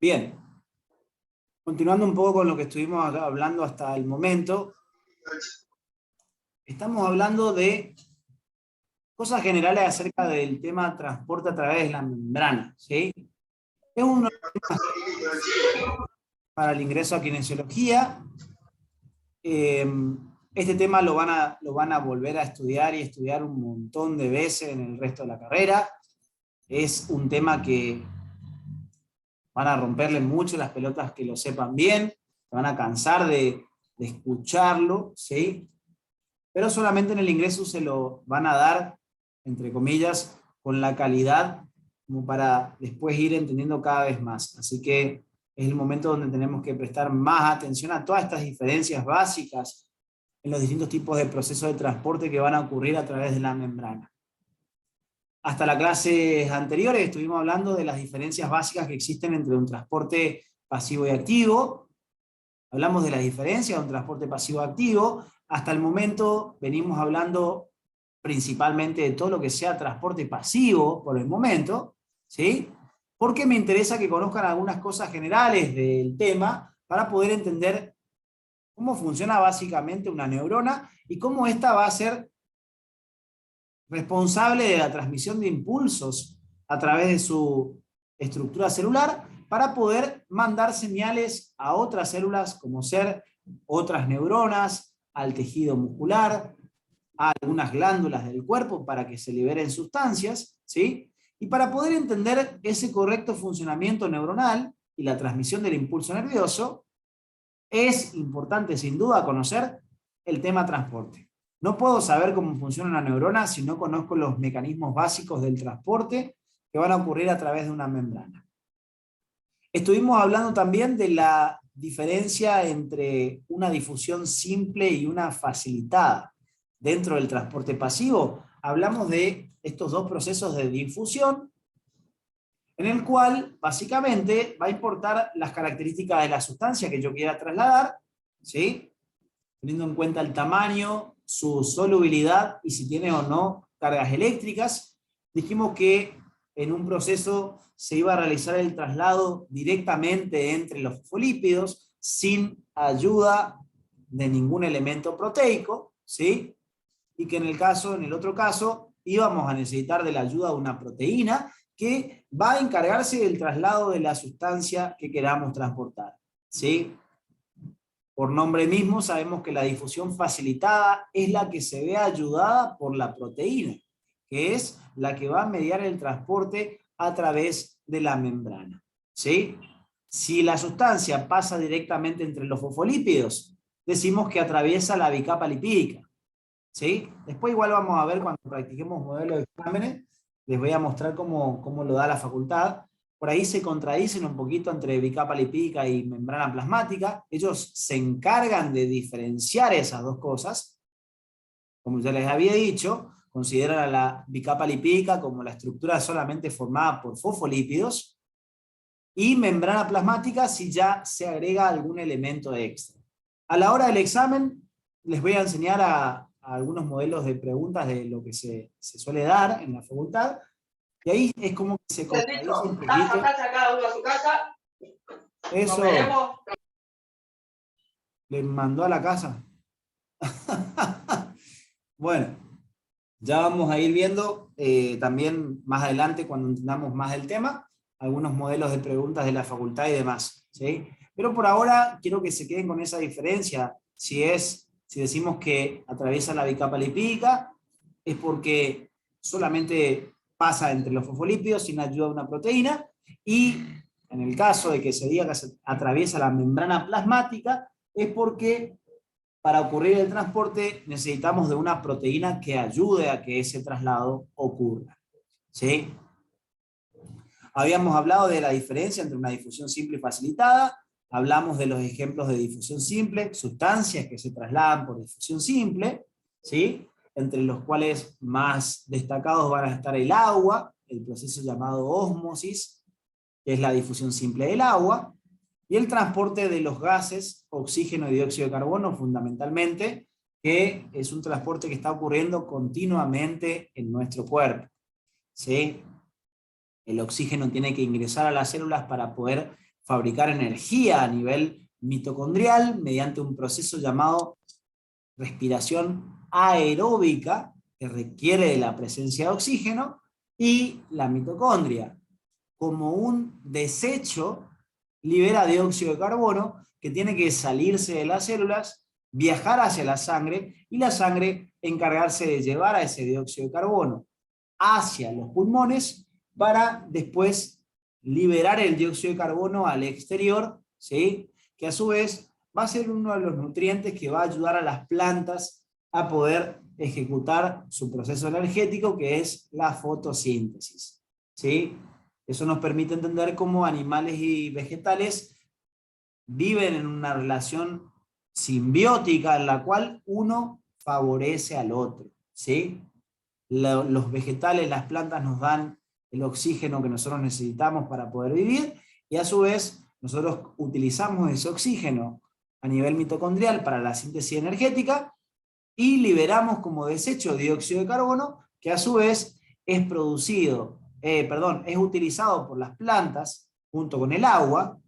Bien, continuando un poco con lo que estuvimos hablando hasta el momento, estamos hablando de cosas generales acerca del tema transporte a través de la membrana, ¿sí? Es uno de los temas para el ingreso a kinesiología. Este tema lo van a volver a estudiar y estudiar un montón de veces en el resto de la carrera. Es un tema que van a romperle mucho las pelotas que lo sepan bien, se van a cansar de escucharlo, ¿sí? Pero solamente en el ingreso se lo van a dar, entre comillas, con la calidad como para después ir entendiendo cada vez más. Así que es el momento donde tenemos que prestar más atención a todas estas diferencias básicas en los distintos tipos de procesos de transporte que van a ocurrir a través de la membrana. Hasta las clases anteriores estuvimos hablando de las diferencias básicas que existen entre un transporte pasivo y activo. Hablamos de las diferencias de un transporte pasivo-activo. Hasta el momento venimos hablando principalmente de todo lo que sea transporte pasivo por el momento, ¿sí? Porque me interesa que conozcan algunas cosas generales del tema para poder entender cómo funciona básicamente una neurona y cómo ésta va a ser responsable de la transmisión de impulsos a través de su estructura celular para poder mandar señales a otras células como ser otras neuronas, al tejido muscular, a algunas glándulas del cuerpo para que se liberen sustancias, ¿sí? Y para poder entender ese correcto funcionamiento neuronal y la transmisión del impulso nervioso, es importante sin duda conocer el tema transporte. No puedo saber cómo funciona una neurona si no conozco los mecanismos básicos del transporte que van a ocurrir a través de una membrana. Estuvimos hablando también de la diferencia entre una difusión simple y una facilitada. Dentro del transporte pasivo hablamos de estos dos procesos de difusión, en el cual básicamente va a importar las características de la sustancia que yo quiera trasladar, ¿sí? Teniendo en cuenta el tamaño, su solubilidad y si tiene o no cargas eléctricas. Dijimos que en un proceso se iba a realizar el traslado directamente entre los fosfolípidos sin ayuda de ningún elemento proteico, ¿sí? Y que en el otro caso, íbamos a necesitar de la ayuda de una proteína que va a encargarse del traslado de la sustancia que queramos transportar, ¿sí? Por nombre mismo sabemos que la difusión facilitada es la que se ve ayudada por la proteína, que es la que va a mediar el transporte a través de la membrana, ¿sí? Si la sustancia pasa directamente entre los fosfolípidos, decimos que atraviesa la bicapa lipídica, ¿sí? Después igual vamos a ver cuando practiquemos modelos de exámenes, les voy a mostrar cómo lo da la facultad. Por ahí se contradicen un poquito entre bicapa lipídica y membrana plasmática. Ellos se encargan de diferenciar esas dos cosas. Como ya les había dicho, consideran a la bicapa lipídica como la estructura solamente formada por fosfolípidos, y membrana plasmática si ya se agrega algún elemento extra. A la hora del examen, les voy a enseñar a algunos modelos de preguntas de lo que se suele dar en la facultad, y ahí es como que se contradice un poquito. Cada uno a su casa. Eso le mandó a la casa. Bueno, ya vamos a ir viendo también más adelante, cuando entendamos más el tema, algunos modelos de preguntas de la facultad y demás, ¿sí? Pero por ahora quiero que se queden con esa diferencia. Si decimos que atraviesa la bicapa lipídica, es porque solamente pasa entre los fosfolípidos sin ayuda de una proteína, y en el caso de que se diga que se atraviesa la membrana plasmática, es porque para ocurrir el transporte necesitamos de una proteína que ayude a que ese traslado ocurra, ¿sí? Habíamos hablado de la diferencia entre una difusión simple y facilitada, hablamos de los ejemplos de difusión simple, sustancias que se trasladan por difusión simple, ¿sí? Entre los cuales más destacados van a estar el agua, el proceso llamado ósmosis, que es la difusión simple del agua, y el transporte de los gases, oxígeno y dióxido de carbono fundamentalmente, que es un transporte que está ocurriendo continuamente en nuestro cuerpo, ¿sí? El oxígeno tiene que ingresar a las células para poder fabricar energía a nivel mitocondrial mediante un proceso llamado respiración aeróbica, que requiere de la presencia de oxígeno, y la mitocondria, como un desecho, libera dióxido de carbono que tiene que salirse de las células, viajar hacia la sangre, y la sangre encargarse de llevar a ese dióxido de carbono hacia los pulmones para después liberar el dióxido de carbono al exterior, ¿sí? Que a su vez va a ser uno de los nutrientes que va a ayudar a las plantas a poder ejecutar su proceso energético, que es la fotosíntesis, ¿sí? Eso nos permite entender cómo animales y vegetales viven en una relación simbiótica en la cual uno favorece al otro, ¿sí? Los vegetales, las plantas nos dan el oxígeno que nosotros necesitamos para poder vivir, y a su vez nosotros utilizamos ese oxígeno a nivel mitocondrial para la síntesis energética y liberamos como desecho dióxido de carbono, que a su vez es es utilizado por las plantas junto con el agua,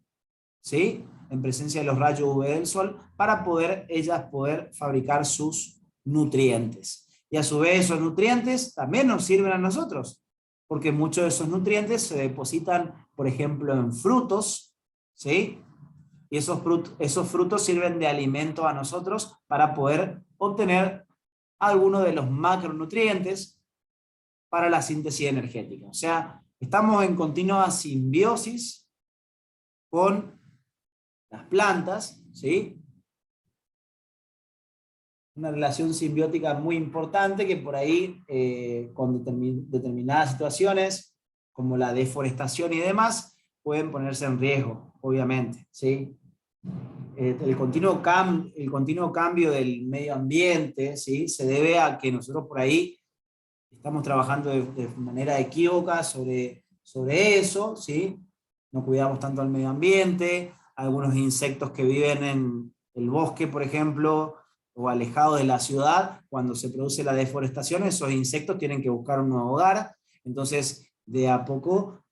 ¿sí? En presencia de los rayos UV del sol, para ellas poder fabricar sus nutrientes. Y a su vez esos nutrientes también nos sirven a nosotros, porque muchos de esos nutrientes se depositan, por ejemplo, en frutos, ¿sí? Y esos frutos sirven de alimento a nosotros para poder obtener algunos de los macronutrientes para la síntesis energética. O sea, estamos en continua simbiosis con las plantas, ¿sí? Una relación simbiótica muy importante que por ahí, con determinadas situaciones, como la deforestación y demás, pueden ponerse en riesgo, obviamente, ¿sí? El continuo cambio del medio ambiente, ¿sí? Se debe a que nosotros por ahí estamos trabajando de manera equívoca sobre eso, ¿sí? No cuidamos tanto al medio ambiente, algunos insectos que viven en el bosque, por ejemplo, o alejados de la ciudad, cuando se produce la deforestación, esos insectos tienen que buscar un nuevo hogar, entonces de a poco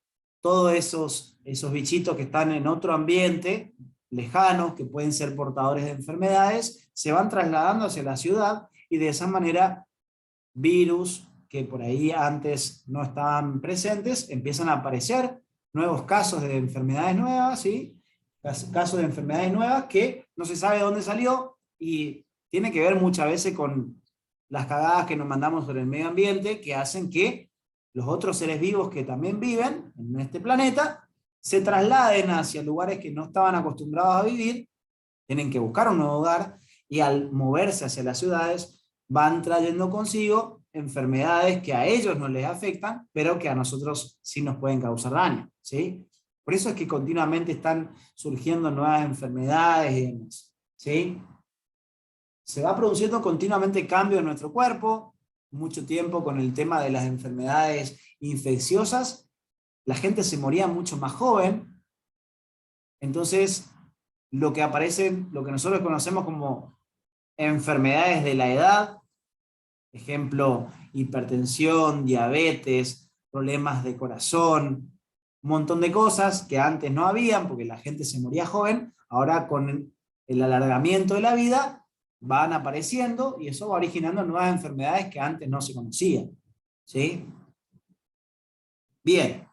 todos esos bichitos que están en otro ambiente, lejanos, que pueden ser portadores de enfermedades, se van trasladando hacia la ciudad, y de esa manera virus que por ahí antes no estaban presentes, empiezan a aparecer nuevos casos de enfermedades nuevas, ¿sí? Casos de enfermedades nuevas que no se sabe de dónde salió, y tiene que ver muchas veces con las cagadas que nos mandamos sobre el medio ambiente, que hacen que los otros seres vivos que también viven en este planeta se trasladen hacia lugares que no estaban acostumbrados a vivir, tienen que buscar un nuevo hogar, y al moverse hacia las ciudades van trayendo consigo enfermedades que a ellos no les afectan, pero que a nosotros sí nos pueden causar daño, ¿sí? Por eso es que continuamente están surgiendo nuevas enfermedades y demás, ¿sí? Se va produciendo continuamente cambio en nuestro cuerpo, mucho tiempo con el tema de las enfermedades infecciosas, la gente se moría mucho más joven, entonces lo que aparece, lo que nosotros conocemos como enfermedades de la edad, ejemplo, hipertensión, diabetes, problemas de corazón, un montón de cosas que antes no habían porque la gente se moría joven, ahora con el alargamiento de la vida van apareciendo, y eso va originando nuevas enfermedades que antes no se conocían, ¿sí? Bien,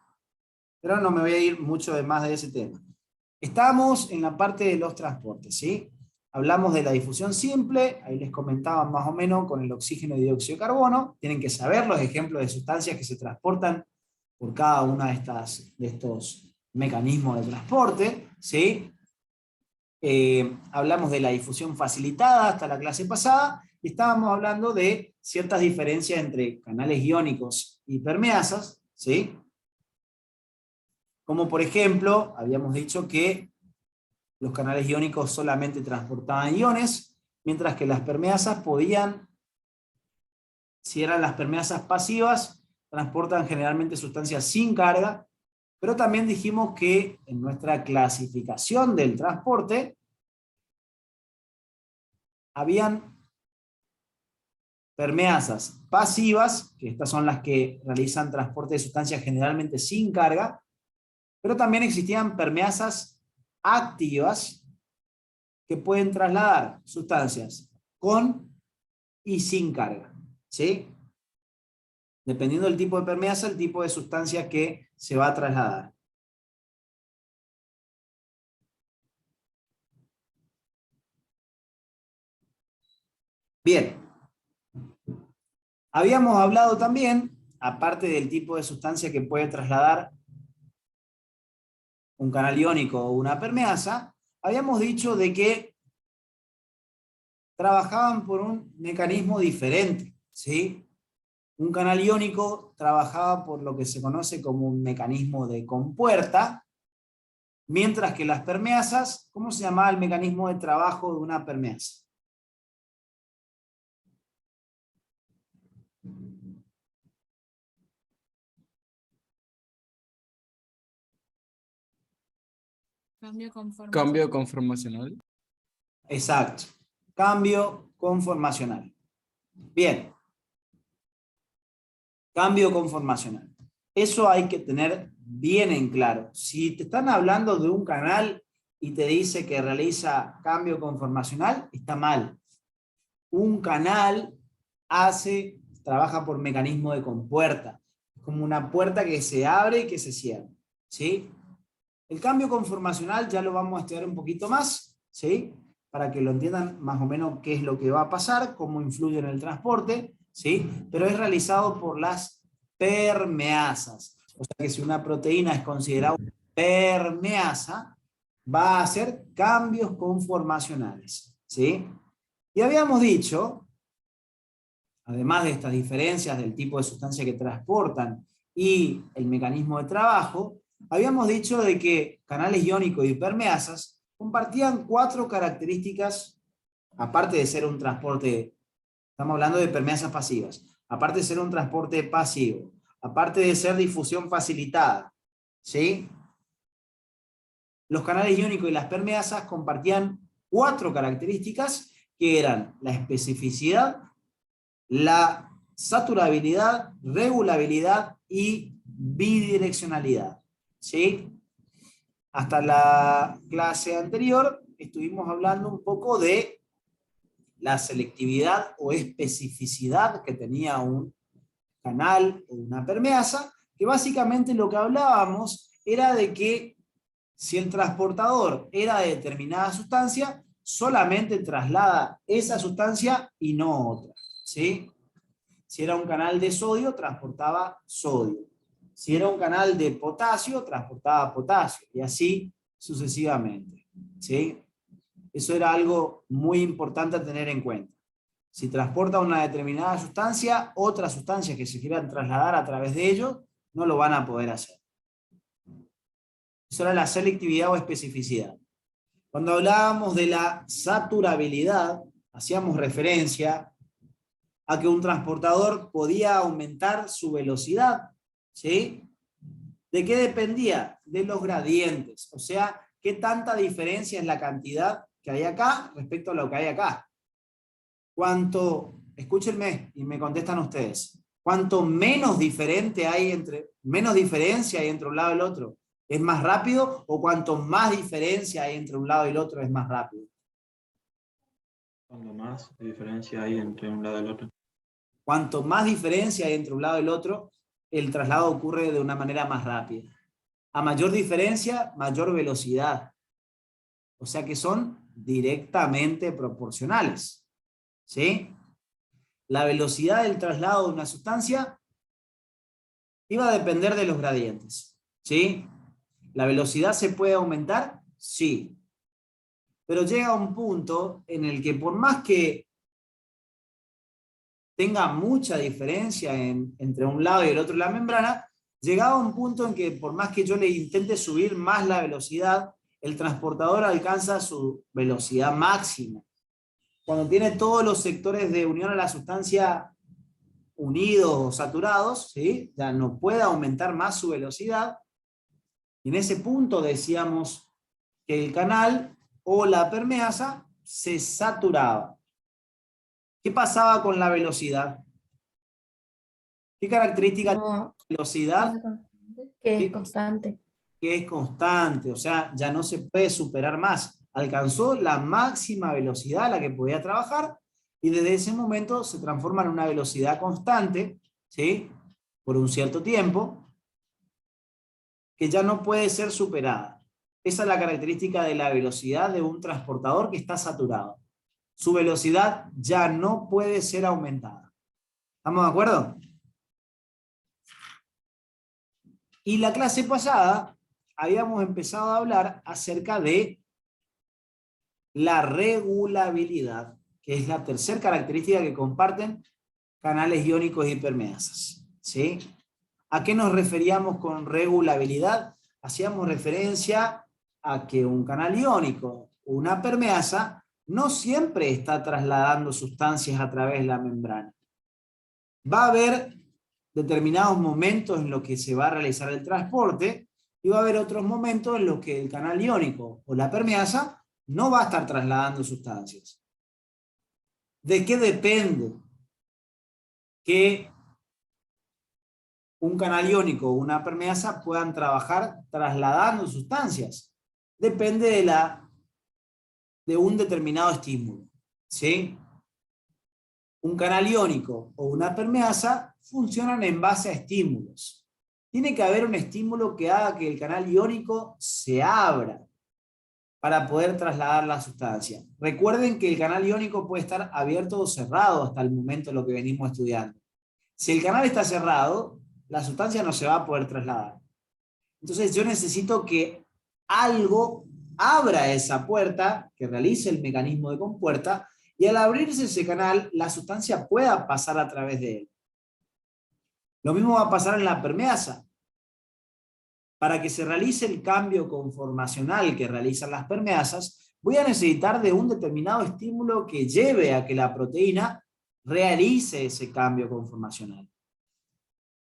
pero no me voy a ir mucho de más de ese tema. Estamos en la parte de los transportes, ¿sí? Hablamos de la difusión simple, ahí les comentaba más o menos con el oxígeno y dióxido de carbono. Tienen que saber los ejemplos de sustancias que se transportan por cada uno de estos mecanismos de transporte, ¿sí? Hablamos de la difusión facilitada hasta la clase pasada, y estábamos hablando de ciertas diferencias entre canales iónicos y permeasas, ¿sí? Como por ejemplo, habíamos dicho que los canales iónicos solamente transportaban iones, mientras que las permeasas podían, si eran las permeasas pasivas, transportan generalmente sustancias sin carga, pero también dijimos que en nuestra clasificación del transporte habían permeasas pasivas, que estas son las que realizan transporte de sustancias generalmente sin carga, pero también existían permeasas activas que pueden trasladar sustancias con y sin carga, ¿sí? Dependiendo del tipo de permeasa, el tipo de sustancia que se va a trasladar. Bien. Habíamos hablado también, aparte del tipo de sustancia que puede trasladar un canal iónico o una permeasa, habíamos dicho de que trabajaban por un mecanismo diferente, ¿sí? Un canal iónico trabajaba por lo que se conoce como un mecanismo de compuerta, mientras que las permeasas, ¿cómo se llamaba el mecanismo de trabajo de una permeasa? Cambio conformacional. Exacto. Cambio conformacional. Bien. Cambio conformacional. Eso hay que tener bien en claro. Si te están hablando de un canal y te dice que realiza cambio conformacional, está mal. Un canal trabaja por mecanismo de compuerta. Es como una puerta que se abre y que se cierra, ¿sí? El cambio conformacional ya lo vamos a estudiar un poquito más, ¿sí? Para que lo entiendan más o menos qué es lo que va a pasar, cómo influye en el transporte, ¿sí? Pero es realizado por las permeasas. O sea que si una proteína es considerada una permeasa, va a hacer cambios conformacionales, ¿sí? Y habíamos dicho, además de estas diferencias del tipo de sustancia que transportan y el mecanismo de trabajo, habíamos dicho de que canales iónicos y permeasas compartían 4 características, aparte de ser un transporte, estamos hablando de permeasas pasivas, aparte de ser un transporte pasivo, aparte de ser difusión facilitada, ¿sí? Los canales iónicos y las permeasas compartían 4 características que eran la especificidad, la saturabilidad, regulabilidad y bidireccionalidad, ¿sí? Hasta la clase anterior estuvimos hablando un poco de la selectividad o especificidad que tenía un canal o una permeasa, que básicamente lo que hablábamos era de que si el transportador era de determinada sustancia, solamente traslada esa sustancia y no otra, ¿sí? Si era un canal de sodio, transportaba sodio. Si era un canal de potasio, transportaba potasio. Y así sucesivamente, ¿sí? Eso era algo muy importante a tener en cuenta. Si transporta una determinada sustancia, otras sustancias que se quieran trasladar a través de ello, no lo van a poder hacer. Eso era la selectividad o especificidad. Cuando hablábamos de la saturabilidad, hacíamos referencia a que un transportador podía aumentar su velocidad, ¿sí? ¿De qué dependía? De los gradientes, o sea, qué tanta diferencia es la cantidad que hay acá respecto a lo que hay acá. Escúchenme y me contestan ustedes, cuanto menos diferencia hay entre un lado y el otro, ¿es más rápido? ¿O cuanto más diferencia hay entre un lado y el otro, es más rápido? Cuando más diferencia hay entre un lado y el otro. Cuanto más diferencia hay entre un lado y el otro, el traslado ocurre de una manera más rápida. A mayor diferencia, mayor velocidad. O sea que son directamente proporcionales, ¿sí? La velocidad del traslado de una sustancia iba a depender de los gradientes, ¿sí? ¿La velocidad se puede aumentar? Sí. Pero llega un punto en el que por más que tenga mucha diferencia entre un lado y el otro de la membrana, llegaba un punto en que por más que yo le intente subir más la velocidad, el transportador alcanza su velocidad máxima. Cuando tiene todos los sectores de unión a la sustancia unidos o saturados, ¿sí? Ya no puede aumentar más su velocidad. Y en ese punto decíamos que el canal o la permeasa se saturaba. ¿Qué pasaba con la velocidad? ¿Qué característica tiene la velocidad? Que es ¿Qué, constante. que es constante, o sea, ya no se puede superar más. Alcanzó la máxima velocidad a la que podía trabajar y desde ese momento se transforma en una velocidad constante, ¿sí? Por un cierto tiempo, que ya no puede ser superada. Esa es la característica de la velocidad de un transportador que está saturado. Su velocidad ya no puede ser aumentada. ¿Estamos de acuerdo? Y la clase pasada habíamos empezado a hablar acerca de la regulabilidad, que es la tercera característica que comparten canales iónicos y hipermeasas. ¿Sí? ¿A qué nos referíamos con regulabilidad? Hacíamos referencia a que un canal iónico o una permeasa no siempre está trasladando sustancias a través de la membrana. Va a haber determinados momentos en los que se va a realizar el transporte y va a haber otros momentos en los que el canal iónico o la permeasa no va a estar trasladando sustancias. ¿De qué depende que un canal iónico o una permeasa puedan trabajar trasladando sustancias? Depende de un determinado estímulo, ¿sí? Un canal iónico o una permeasa funcionan en base a estímulos. Tiene que haber un estímulo que haga que el canal iónico se abra para poder trasladar la sustancia. Recuerden que el canal iónico puede estar abierto o cerrado hasta el momento de lo que venimos estudiando. Si el canal está cerrado, la sustancia no se va a poder trasladar. Entonces yo necesito que algo abra esa puerta, que realice el mecanismo de compuerta, y al abrirse ese canal, la sustancia pueda pasar a través de él. Lo mismo va a pasar en la permeasa. Para que se realice el cambio conformacional que realizan las permeasas, voy a necesitar de un determinado estímulo que lleve a que la proteína realice ese cambio conformacional.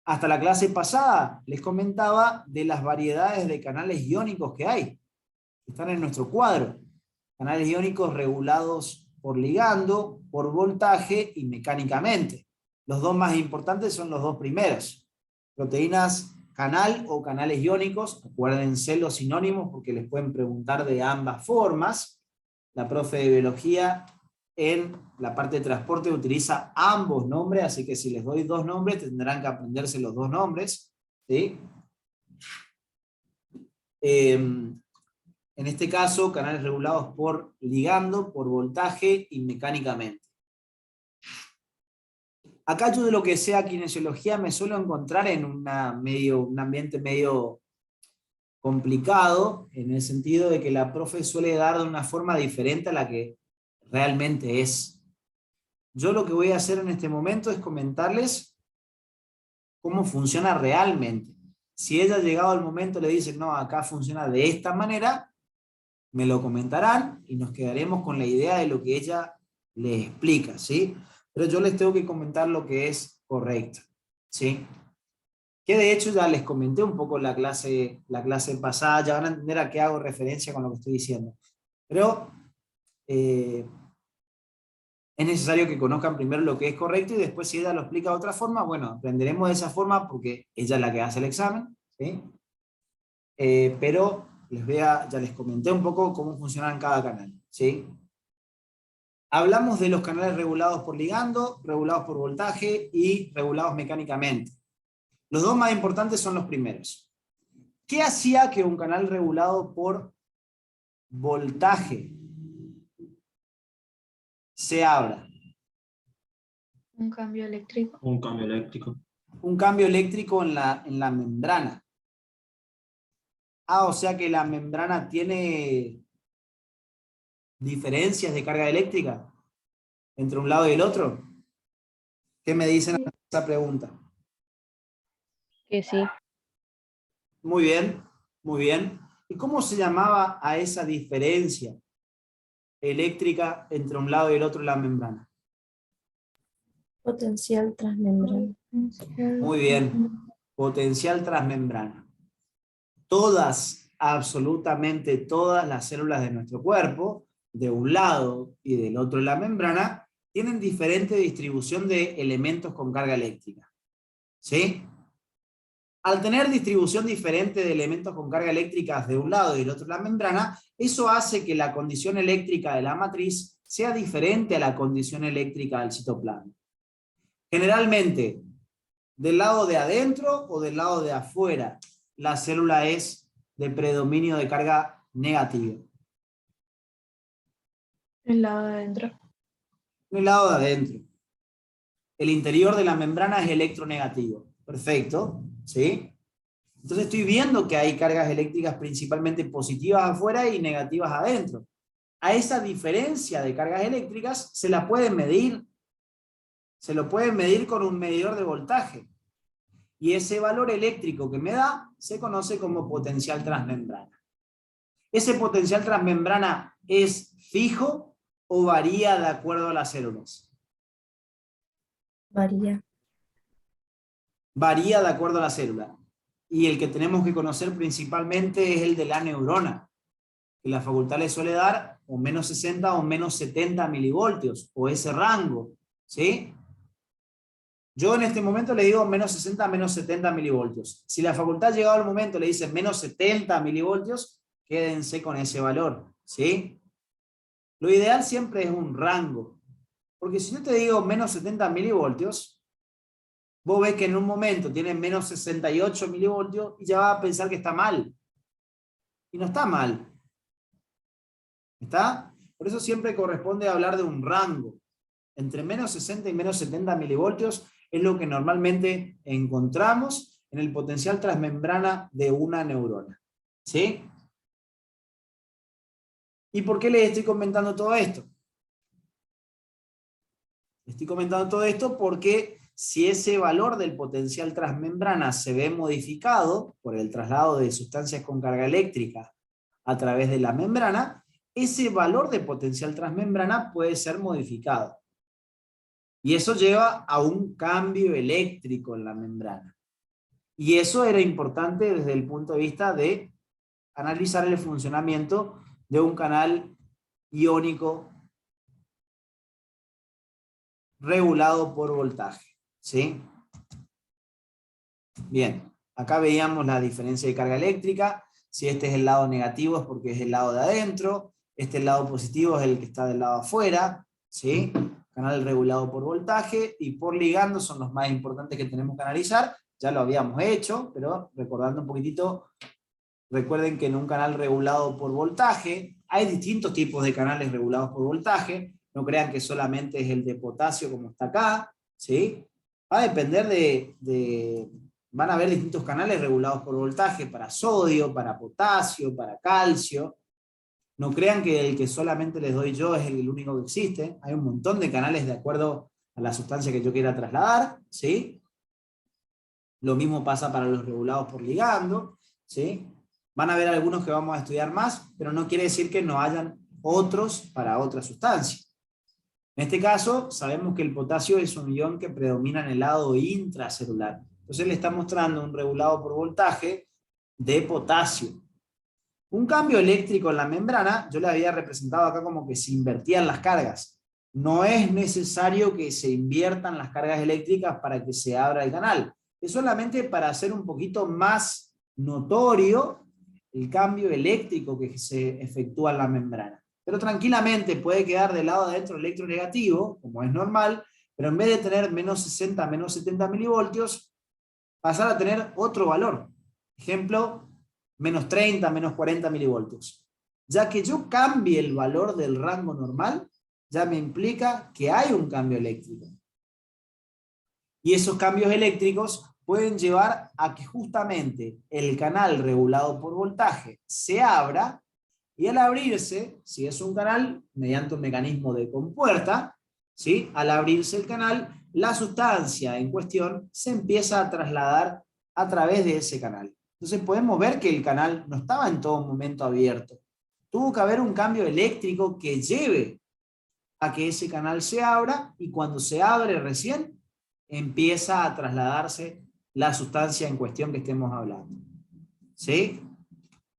Hasta la clase pasada les comentaba de las variedades de canales iónicos que hay, que están en nuestro cuadro. Canales iónicos regulados por ligando, por voltaje y mecánicamente. Los dos más importantes son los dos primeros. Proteínas canal o canales iónicos, acuérdense los sinónimos porque les pueden preguntar de ambas formas. La profe de biología en la parte de transporte utiliza ambos nombres, así que si les doy dos nombres tendrán que aprenderse los dos nombres, ¿sí? En este caso, canales regulados por ligando, por voltaje y mecánicamente. Acá yo de lo que sea kinesiología me suelo encontrar en un ambiente medio complicado, en el sentido de que la profe suele dar de una forma diferente a la que realmente es. Yo lo que voy a hacer en este momento es comentarles cómo funciona realmente. Si ella llegado al momento le dice, no, acá funciona de esta manera, me lo comentarán y nos quedaremos con la idea de lo que ella les explica, ¿sí? Pero yo les tengo que comentar lo que es correcto, ¿sí? Que de hecho ya les comenté un poco la clase pasada, ya van a entender a qué hago referencia con lo que estoy diciendo. Pero es necesario que conozcan primero lo que es correcto y después si ella lo explica de otra forma, bueno, aprenderemos de esa forma porque ella es la que hace el examen, ¿sí? Pero ya les comenté un poco cómo funcionan cada canal, ¿sí? Hablamos de los canales regulados por ligando, regulados por voltaje y regulados mecánicamente. Los dos más importantes son los primeros. ¿Qué hacía que un canal regulado por voltaje se abra? Un cambio eléctrico. Un cambio eléctrico. Un cambio eléctrico en la membrana. O sea que la membrana tiene diferencias de carga eléctrica entre un lado y el otro. ¿Qué me dicen a esa pregunta? Que sí. Muy bien, muy bien. ¿Y cómo se llamaba a esa diferencia eléctrica entre un lado y el otro de la membrana? Potencial transmembrana. Muy bien, potencial transmembrana. Todas, absolutamente todas las células de nuestro cuerpo, de un lado y del otro de la membrana, tienen diferente distribución de elementos con carga eléctrica. ¿Sí? Al tener distribución diferente de elementos con carga eléctrica de un lado y del otro de la membrana, eso hace que la condición eléctrica de la matriz sea diferente a la condición eléctrica del citoplasma. Generalmente, del lado de adentro o del lado de afuera, la célula es de predominio de carga negativa. El lado de adentro. Del lado de adentro. El interior de la membrana es electronegativo. Perfecto, ¿sí? Entonces estoy viendo que hay cargas eléctricas principalmente positivas afuera y negativas adentro. A esa diferencia de cargas eléctricas se la pueden medir. Se lo pueden medir con un medidor de voltaje. Y ese valor eléctrico que me da se conoce como potencial transmembrana. ¿Ese potencial transmembrana es fijo o varía de acuerdo a las células? Varía. Varía de acuerdo a la célula. Y el que tenemos que conocer principalmente es el de la neurona, que la facultad le suele dar o menos 60 o menos 70 milivoltios, o ese rango, ¿sí? Yo en este momento le digo menos 60 menos 70 milivoltios. Si la facultad ha llegado al momento le dice menos 70 milivoltios, quédense con ese valor, ¿sí? Lo ideal siempre es un rango, porque si yo te digo menos 70 milivoltios, vos ves que en un momento tiene menos 68 milivoltios y ya va a pensar que está mal. Y no está mal. ¿Está? Por eso siempre corresponde hablar de un rango. Entre menos 60 y menos 70 milivoltios es lo que normalmente encontramos en el potencial transmembrana de una neurona. ¿Sí? ¿Y por qué les estoy comentando todo esto? Estoy comentando todo esto porque si ese valor del potencial transmembrana se ve modificado por el traslado de sustancias con carga eléctrica a través de la membrana, ese valor de potencial transmembrana puede ser modificado. Y eso lleva a un cambio eléctrico en la membrana. Y eso era importante desde el punto de vista de analizar el funcionamiento de un canal iónico regulado por voltaje. ¿Sí? Bien, acá veíamos la diferencia de carga eléctrica. Si este es el lado negativo es porque es el lado de adentro. Este el lado positivo es el que está del lado afuera. ¿Sí? Canal regulado por voltaje y por ligando son los más importantes que tenemos que analizar. Ya lo habíamos hecho, pero recordando un poquitito, recuerden que en un canal regulado por voltaje hay distintos tipos de canales regulados por voltaje. No crean que solamente es el de potasio como está acá, ¿sí? Va a depender van a haber distintos canales regulados por voltaje para sodio, para potasio, para calcio. No crean que el que solamente les doy yo es el único que existe. Hay un montón de canales de acuerdo a la sustancia que yo quiera trasladar, ¿sí? Lo mismo pasa para los regulados por ligando, ¿sí? Van a haber algunos que vamos a estudiar más, pero no quiere decir que no hayan otros para otras sustancias. En este caso, sabemos que el potasio es un ion que predomina en el lado intracelular. Entonces le está mostrando un regulado por voltaje de potasio. Un cambio eléctrico en la membrana, yo le había representado acá como que se invertían las cargas. No es necesario que se inviertan las cargas eléctricas para que se abra el canal. Es solamente para hacer un poquito más notorio el cambio eléctrico que se efectúa en la membrana. Pero tranquilamente puede quedar del lado de adentro electronegativo, como es normal, pero en vez de tener menos 60, menos 70 milivoltios, pasar a tener otro valor. Ejemplo, menos 30, menos 40 milivoltios. Ya que yo cambie el valor del rango normal, ya me implica que hay un cambio eléctrico. Y esos cambios eléctricos pueden llevar a que justamente el canal regulado por voltaje se abra, y al abrirse, si es un canal, mediante un mecanismo de compuerta, ¿sí? Al abrirse el canal, la sustancia en cuestión se empieza a trasladar a través de ese canal. Entonces podemos ver que el canal no estaba en todo momento abierto. Tuvo que haber un cambio eléctrico que lleve a que ese canal se abra, y cuando se abre recién, empieza a trasladarse la sustancia en cuestión que estemos hablando. ¿Sí?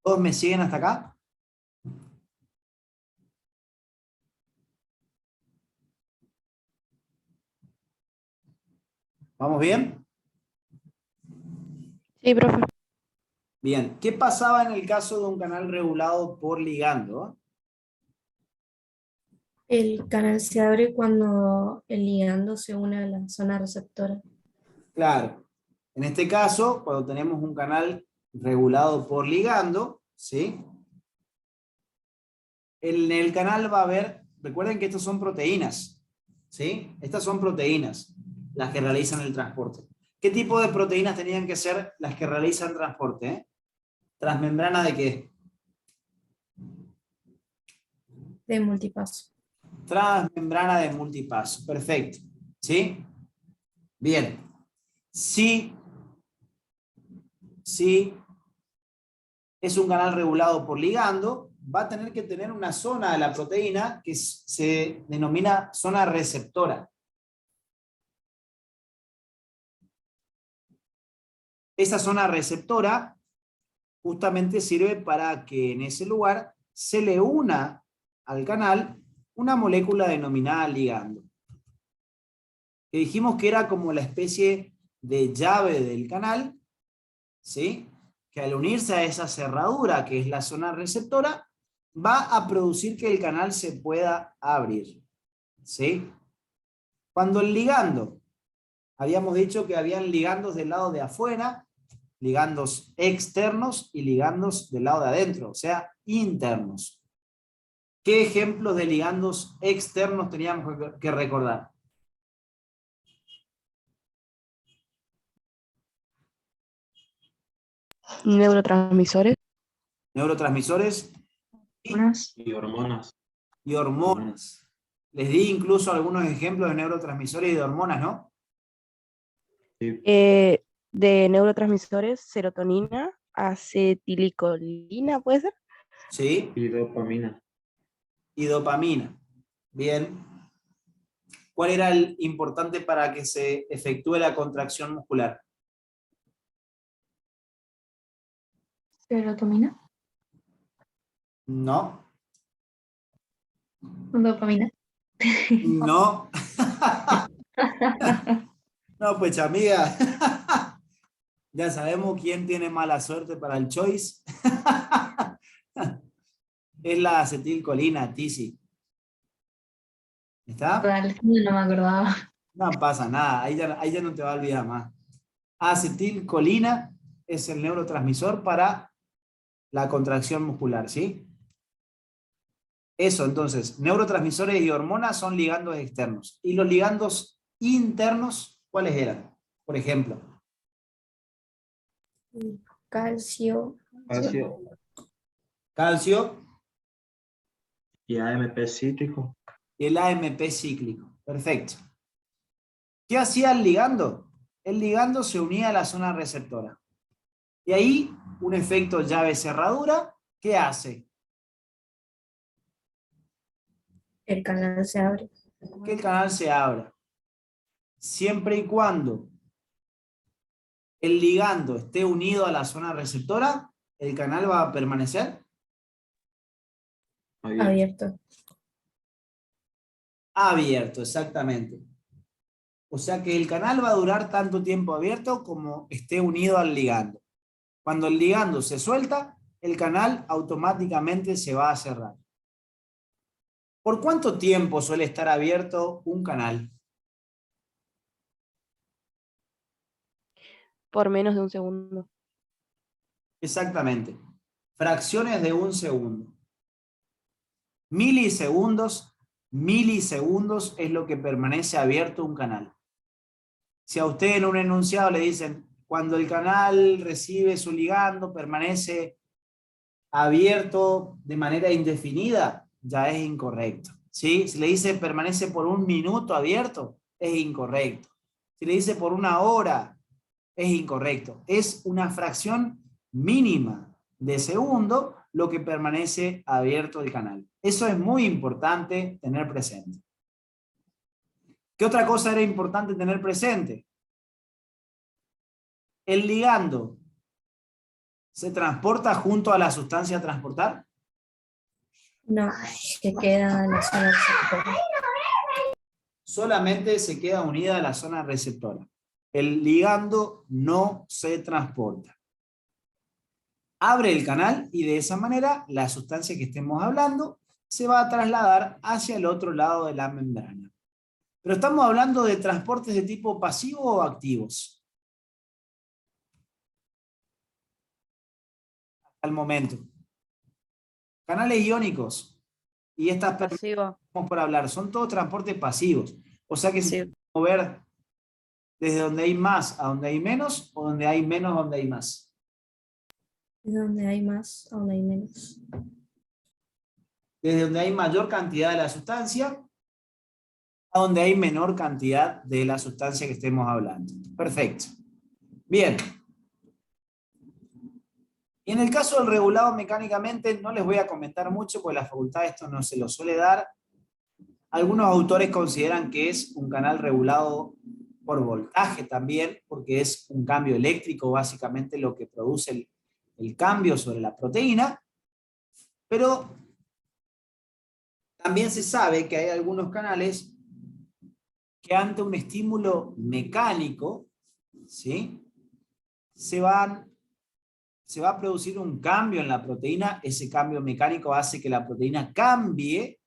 ¿Todos me siguen hasta acá? ¿Vamos bien? Sí, profe. Bien, ¿qué pasaba en el caso de un canal regulado por ligando? El canal se abre cuando el ligando se une a la zona receptora. Claro, en este caso, cuando tenemos un canal regulado por ligando, ¿sí? En el canal va a haber, recuerden que estas son proteínas, ¿sí? Estas son proteínas, las que realizan el transporte. ¿Qué tipo de proteínas tenían que ser las que realizan transporte? ¿Transmembrana de qué? De multipaso. Transmembrana de multipaso, perfecto, ¿sí? Bien, si es un canal regulado por ligando, va a tener que tener una zona de la proteína que se denomina zona receptora. Esa zona receptora justamente sirve para que en ese lugar se le una al canal una molécula denominada ligando. Que dijimos que era como la especie de llave del canal, ¿sí? Que al unirse a esa cerradura, que es la zona receptora, va a producir que el canal se pueda abrir, ¿sí? Cuando el ligando, habíamos dicho que habían ligandos del lado de afuera, ligandos externos y ligandos del lado de adentro, o sea, internos. ¿Qué ejemplos de ligandos externos teníamos que recordar? Neurotransmisores. Neurotransmisores Y hormonas. y hormonas. Les di incluso algunos ejemplos de neurotransmisores y de hormonas, ¿no? Sí. De neurotransmisores, serotonina, acetilicolina, ¿puede ser? Sí. Y dopamina. Y dopamina. Bien. ¿Cuál era el importante para que se efectúe la contracción muscular? Serotonina. No. Dopamina. No. No, pues amiga. Ya sabemos quién tiene mala suerte para el choice. Es la acetilcolina, Tizi. ¿Está? Dale, no me acordaba. No pasa nada, ahí ya no te va a olvidar más. Acetilcolina es el neurotransmisor para la contracción muscular, ¿sí? Eso, entonces, neurotransmisores y hormonas son ligandos externos. ¿Y los ligandos internos, cuáles eran? Por ejemplo. Calcio. Calcio Calcio y AMP cítrico. y el AMP cíclico. Perfecto. ¿Qué hacía el ligando? El ligando se unía a la zona receptora. Y ahí, un efecto llave-cerradura, ¿qué hace? El canal se abre. Que el canal se abra. Siempre y cuando el ligando esté unido a la zona receptora, el canal va a permanecer Abierto. abierto, exactamente. O sea que el canal va a durar tanto tiempo abierto como esté unido al ligando. Cuando el ligando se suelta, el canal automáticamente se va a cerrar. ¿Por cuánto tiempo suele estar abierto un canal? Por menos de un segundo. Exactamente. Fracciones de un segundo. Milisegundos es lo que permanece abierto un canal. Si a usted en un enunciado le dicen, cuando el canal recibe su ligando, permanece abierto de manera indefinida, ya es incorrecto. ¿Sí? Si le dice permanece por un minuto abierto, es incorrecto. Si le dice por una hora, es incorrecto. Es una fracción mínima de segundo lo que permanece abierto el canal. Eso es muy importante tener presente. ¿Qué otra cosa era importante tener presente? El ligando se transporta junto a la sustancia a transportar. No, que queda en la zona receptora. Solamente se queda unida a la zona receptora. el ligando no se transporta. Abre el canal y de esa manera la sustancia que estemos hablando se va a trasladar hacia el otro lado de la membrana. Pero estamos hablando de transportes de tipo pasivo o activos. Al momento. Canales iónicos y estas personas Pasivo. por hablar son todos transportes pasivos. O sea que se Sí. puede mover desde donde hay más a donde hay menos o donde hay menos a donde hay más. Es donde hay más a donde hay menos. Desde donde hay mayor cantidad de la sustancia a donde hay menor cantidad de la sustancia que estemos hablando. Perfecto. Bien. Y en el caso del regulado mecánicamente no les voy a comentar mucho porque la facultad esto no se lo suele dar. Algunos autores consideran que es un canal regulado por voltaje también, porque es un cambio eléctrico básicamente lo que produce el cambio sobre la proteína, pero también se sabe que hay algunos canales que ante un estímulo mecánico, ¿sí? se va a producir un cambio en la proteína, ese cambio mecánico hace que la proteína cambie.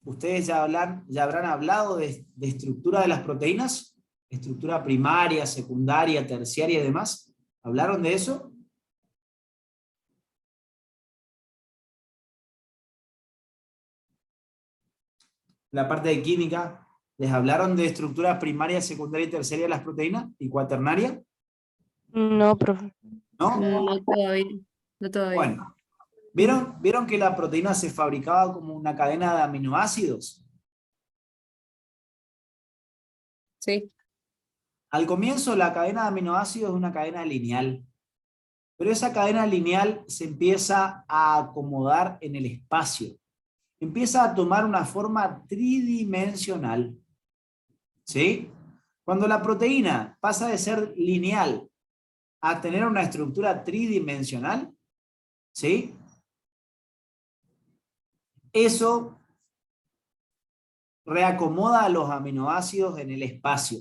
Ustedes ya habrán hablado de estructura de las proteínas, estructura primaria, secundaria, terciaria y demás. ¿Hablaron de eso? La parte de química, ¿les hablaron de estructura primaria, secundaria y terciaria de las proteínas? ¿Y cuaternaria? No, profe. ¿No? No todavía. No todavía. Bueno, ¿vieron que la proteína se fabricaba como una cadena de aminoácidos? Sí. Al comienzo la cadena de aminoácidos es una cadena lineal, pero esa cadena lineal se empieza a acomodar en el espacio, empieza a tomar una forma tridimensional, ¿sí? Cuando la proteína pasa de ser lineal a tener una estructura tridimensional, ¿sí? Eso reacomoda a los aminoácidos en el espacio.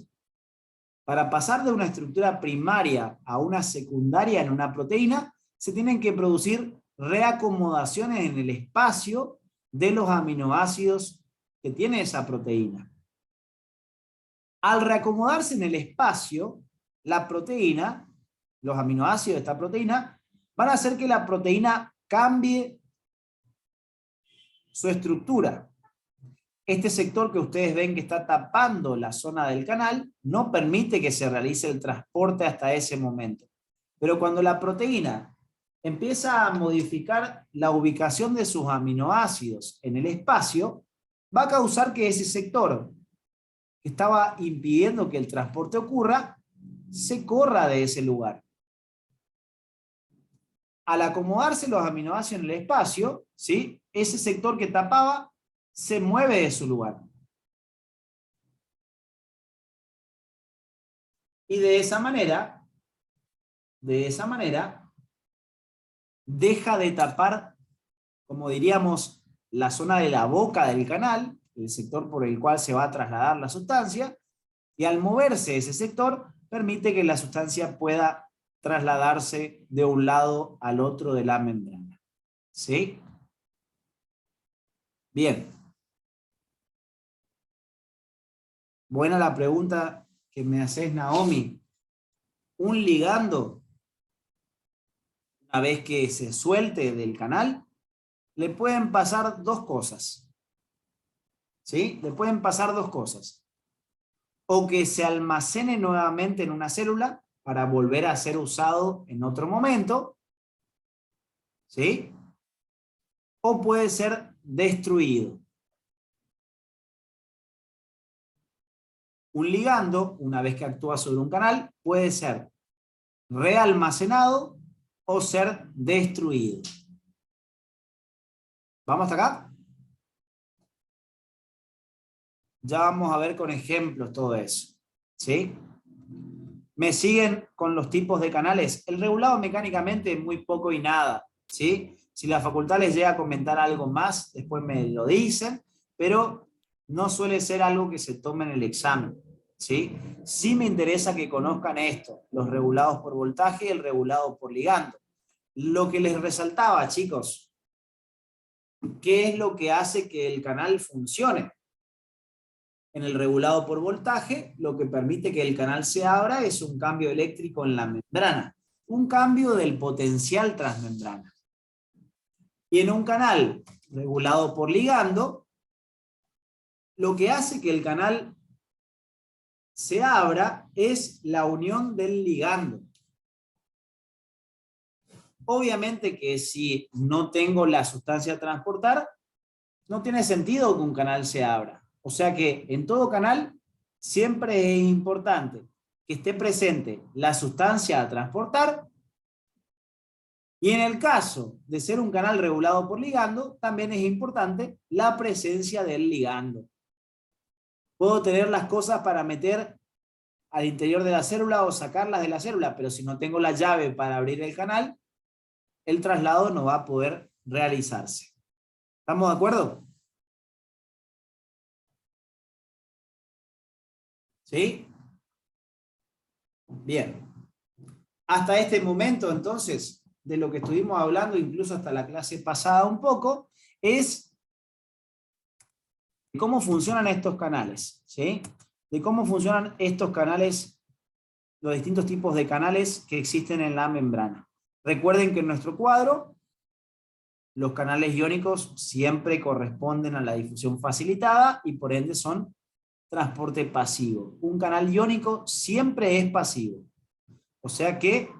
Para pasar de una estructura primaria a una secundaria en una proteína, se tienen que producir reacomodaciones en el espacio de los aminoácidos que tiene esa proteína. Al reacomodarse en el espacio, la proteína, los aminoácidos de esta proteína, van a hacer que la proteína cambie su estructura. Este sector que ustedes ven que está tapando la zona del canal no permite que se realice el transporte hasta ese momento. Pero cuando la proteína empieza a modificar la ubicación de sus aminoácidos en el espacio, va a causar que ese sector que estaba impidiendo que el transporte ocurra, se corra de ese lugar. Al acomodarse los aminoácidos en el espacio, ¿sí? Ese sector que tapaba se mueve de su lugar. Y de esa manera, deja de tapar, como diríamos, la zona de la boca del canal, el sector por el cual se va a trasladar la sustancia, y al moverse ese sector, permite que la sustancia pueda trasladarse de un lado al otro de la membrana. ¿Sí? Bien. Buena la pregunta que me haces, Naomi. Un ligando, una vez que se suelte del canal, le pueden pasar dos cosas. ¿Sí? Le pueden pasar dos cosas. O que se almacene nuevamente en una célula para volver a ser usado en otro momento. ¿Sí? O puede ser destruido. Un ligando, una vez que actúa sobre un canal, puede ser realmacenado o ser destruido. ¿Vamos hasta acá? Ya vamos a ver con ejemplos todo eso. ¿Sí? ¿Me siguen con los tipos de canales? El regulado mecánicamente es muy poco y nada. ¿Sí? Si la facultad les llega a comentar algo más, después me lo dicen, pero no suele ser algo que se tome en el examen. ¿sí? Sí me interesa que conozcan esto, los regulados por voltaje y el regulado por ligando. Lo que les resaltaba, chicos, ¿qué es lo que hace que el canal funcione? En el regulado por voltaje, lo que permite que el canal se abra es un cambio eléctrico en la membrana, un cambio del potencial transmembrana. Y en un canal regulado por ligando, lo que hace que el canal se abra es la unión del ligando. Obviamente que si no tengo la sustancia a transportar, no tiene sentido que un canal se abra. O sea que en todo canal siempre es importante que esté presente la sustancia a transportar, y en el caso de ser un canal regulado por ligando, también es importante la presencia del ligando. Puedo tener las cosas para meter al interior de la célula o sacarlas de la célula, pero si no tengo la llave para abrir el canal, el traslado no va a poder realizarse. ¿Estamos de acuerdo? ¿Sí? Bien. Hasta este momento, entonces, de lo que estuvimos hablando, incluso hasta la clase pasada un poco, es de cómo funcionan estos canales, ¿sí? De cómo funcionan estos canales, los distintos tipos de canales que existen en la membrana. Recuerden que en nuestro cuadro, los canales iónicos siempre corresponden a la difusión facilitada y por ende son transporte pasivo. Un canal iónico siempre es pasivo. O sea que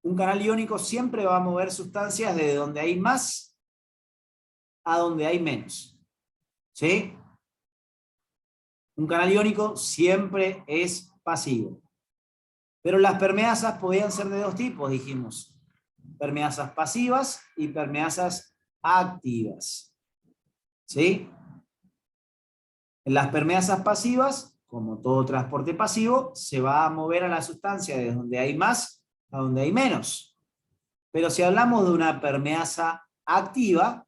un canal iónico siempre va a mover sustancias de donde hay más a donde hay menos. ¿Sí? Un canal iónico siempre es pasivo. Pero las permeasas podían ser de dos tipos, dijimos. Permeasas pasivas y permeasas activas. ¿Sí? En las permeasas pasivas, como todo transporte pasivo, se va a mover a la sustancia de donde hay más a donde hay menos. Pero si hablamos de una permeasa activa,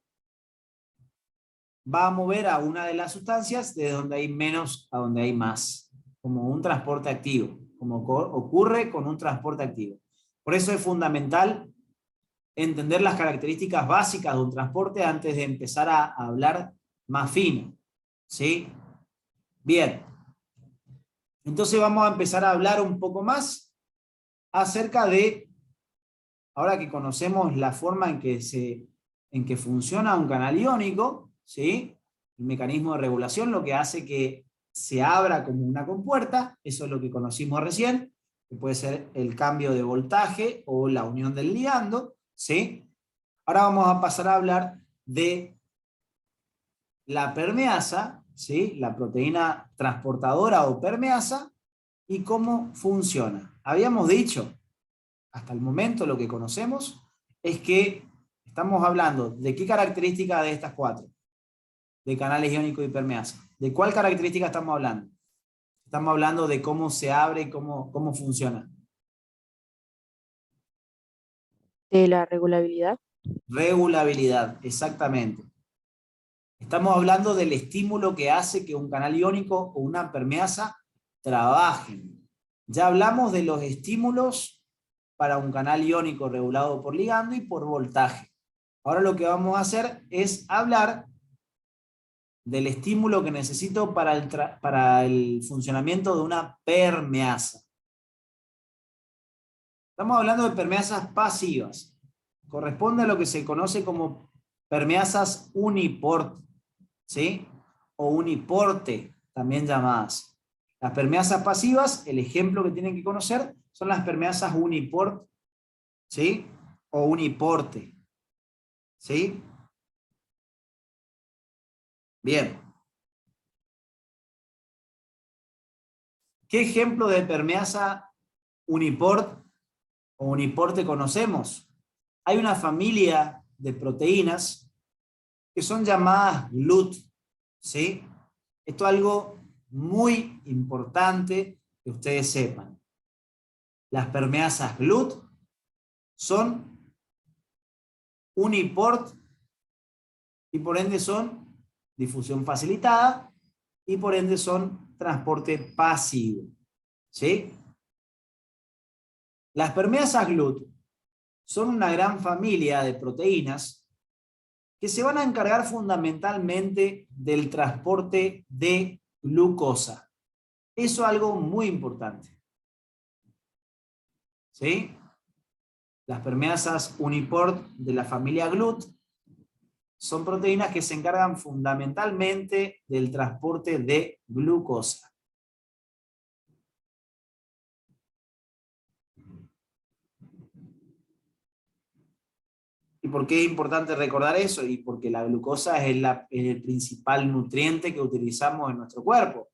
va a mover a una de las sustancias de donde hay menos a donde hay más, como un transporte activo, como ocurre con un transporte activo. Por eso es fundamental entender las características básicas de un transporte antes de empezar a hablar más fino. ¿Sí? Bien. Entonces vamos a empezar a hablar un poco más acerca de, ahora que conocemos la forma en que funciona un canal iónico, ¿sí? El mecanismo de regulación, lo que hace que se abra como una compuerta, eso es lo que conocimos recién, que puede ser el cambio de voltaje o la unión del ligando, ¿sí? Ahora vamos a pasar a hablar de la permeasa, ¿sí? La proteína transportadora o permeasa, y cómo funciona. Habíamos dicho, hasta el momento lo que conocemos, es que estamos hablando de qué característica de estas cuatro, de canales iónicos y permeasa. ¿De cuál característica estamos hablando? Estamos hablando de cómo se abre y cómo funciona. De la regulabilidad. Regulabilidad, exactamente. Estamos hablando del estímulo que hace que un canal iónico o una permeasa trabajen. Ya hablamos de los estímulos para un canal iónico regulado por ligando y por voltaje. Ahora lo que vamos a hacer es hablar del estímulo que necesito para el funcionamiento de una permeasa. Estamos hablando de permeasas pasivas. Corresponde a lo que se conoce como permeasas uniporte, ¿sí? O uniporte, también llamadas. Las permeasas pasivas, el ejemplo que tienen que conocer, son las permeasas uniporte, ¿sí? O uniporte, ¿sí? Bien. ¿Qué ejemplo de permeasa uniport o uniporte conocemos? Hay una familia de proteínas que son llamadas GLUT, ¿sí? Esto es algo muy importante que ustedes sepan. Las permeasas GLUT son uniport y por ende son difusión facilitada y por ende son transporte pasivo. ¿Sí? Las permeasas GLUT son una gran familia de proteínas que se van a encargar fundamentalmente del transporte de glucosa. Eso es algo muy importante. ¿Sí? Las permeasas Uniport de la familia GLUT son proteínas que se encargan fundamentalmente del transporte de glucosa. ¿Y por qué es importante recordar eso? Y porque la glucosa es el principal nutriente que utilizamos en nuestro cuerpo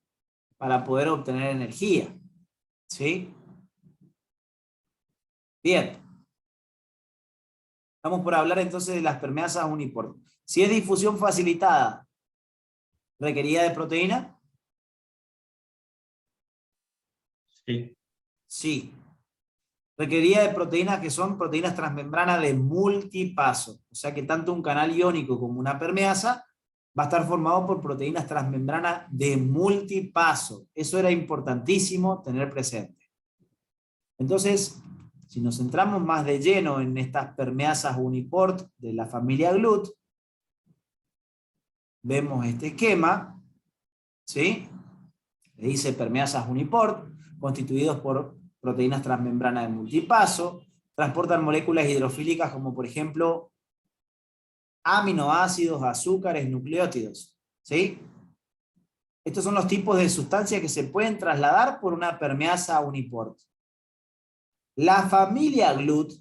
para poder obtener energía. ¿Sí? Bien. Estamos por hablar entonces de las permeasas Uniport. Si es difusión facilitada, ¿requerida de proteína? Sí. Sí. Requerida de proteínas que son proteínas transmembrana de multipaso. O sea que tanto un canal iónico como una permeasa va a estar formado por proteínas transmembrana de multipaso. Eso era importantísimo tener presente. Entonces, si nos centramos más de lleno en estas permeasas Uniport de la familia GLUT, vemos este esquema, ¿sí? Le dice permeasas Uniport, constituidos por proteínas transmembrana de multipaso, transportan moléculas hidrofílicas como por ejemplo aminoácidos, azúcares, nucleótidos, ¿sí? Estos son los tipos de sustancias que se pueden trasladar por una permeasa Uniport. La familia GLUT,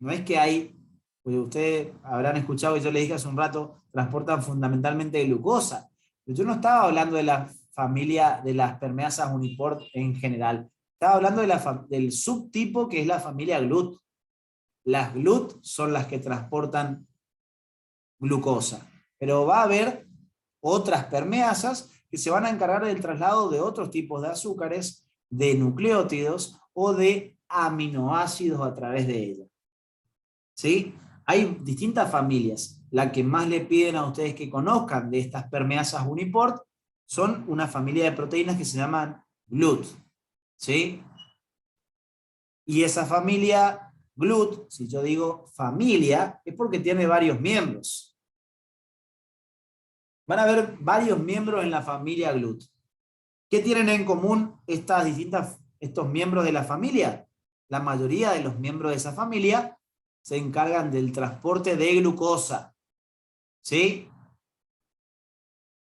no es que hay, pues ustedes habrán escuchado que yo les dije hace un rato, transportan fundamentalmente glucosa. Pero yo no estaba hablando de la familia de las permeasas Uniport en general. Estaba hablando de del subtipo que es la familia GLUT. Las GLUT son las que transportan glucosa. Pero va a haber otras permeasas que se van a encargar del traslado de otros tipos de azúcares, de nucleótidos o de aminoácidos a través de ella. ¿Sí? Hay distintas familias. La que más le piden a ustedes que conozcan de estas permeasas Uniport son una familia de proteínas que se llaman GLUT. ¿Sí? Y esa familia GLUT, si yo digo familia, es porque tiene varios miembros. Van a haber varios miembros en la familia GLUT. ¿Qué tienen en común estos miembros de la familia? La mayoría de los miembros de esa familia se encargan del transporte de glucosa. ¿Sí?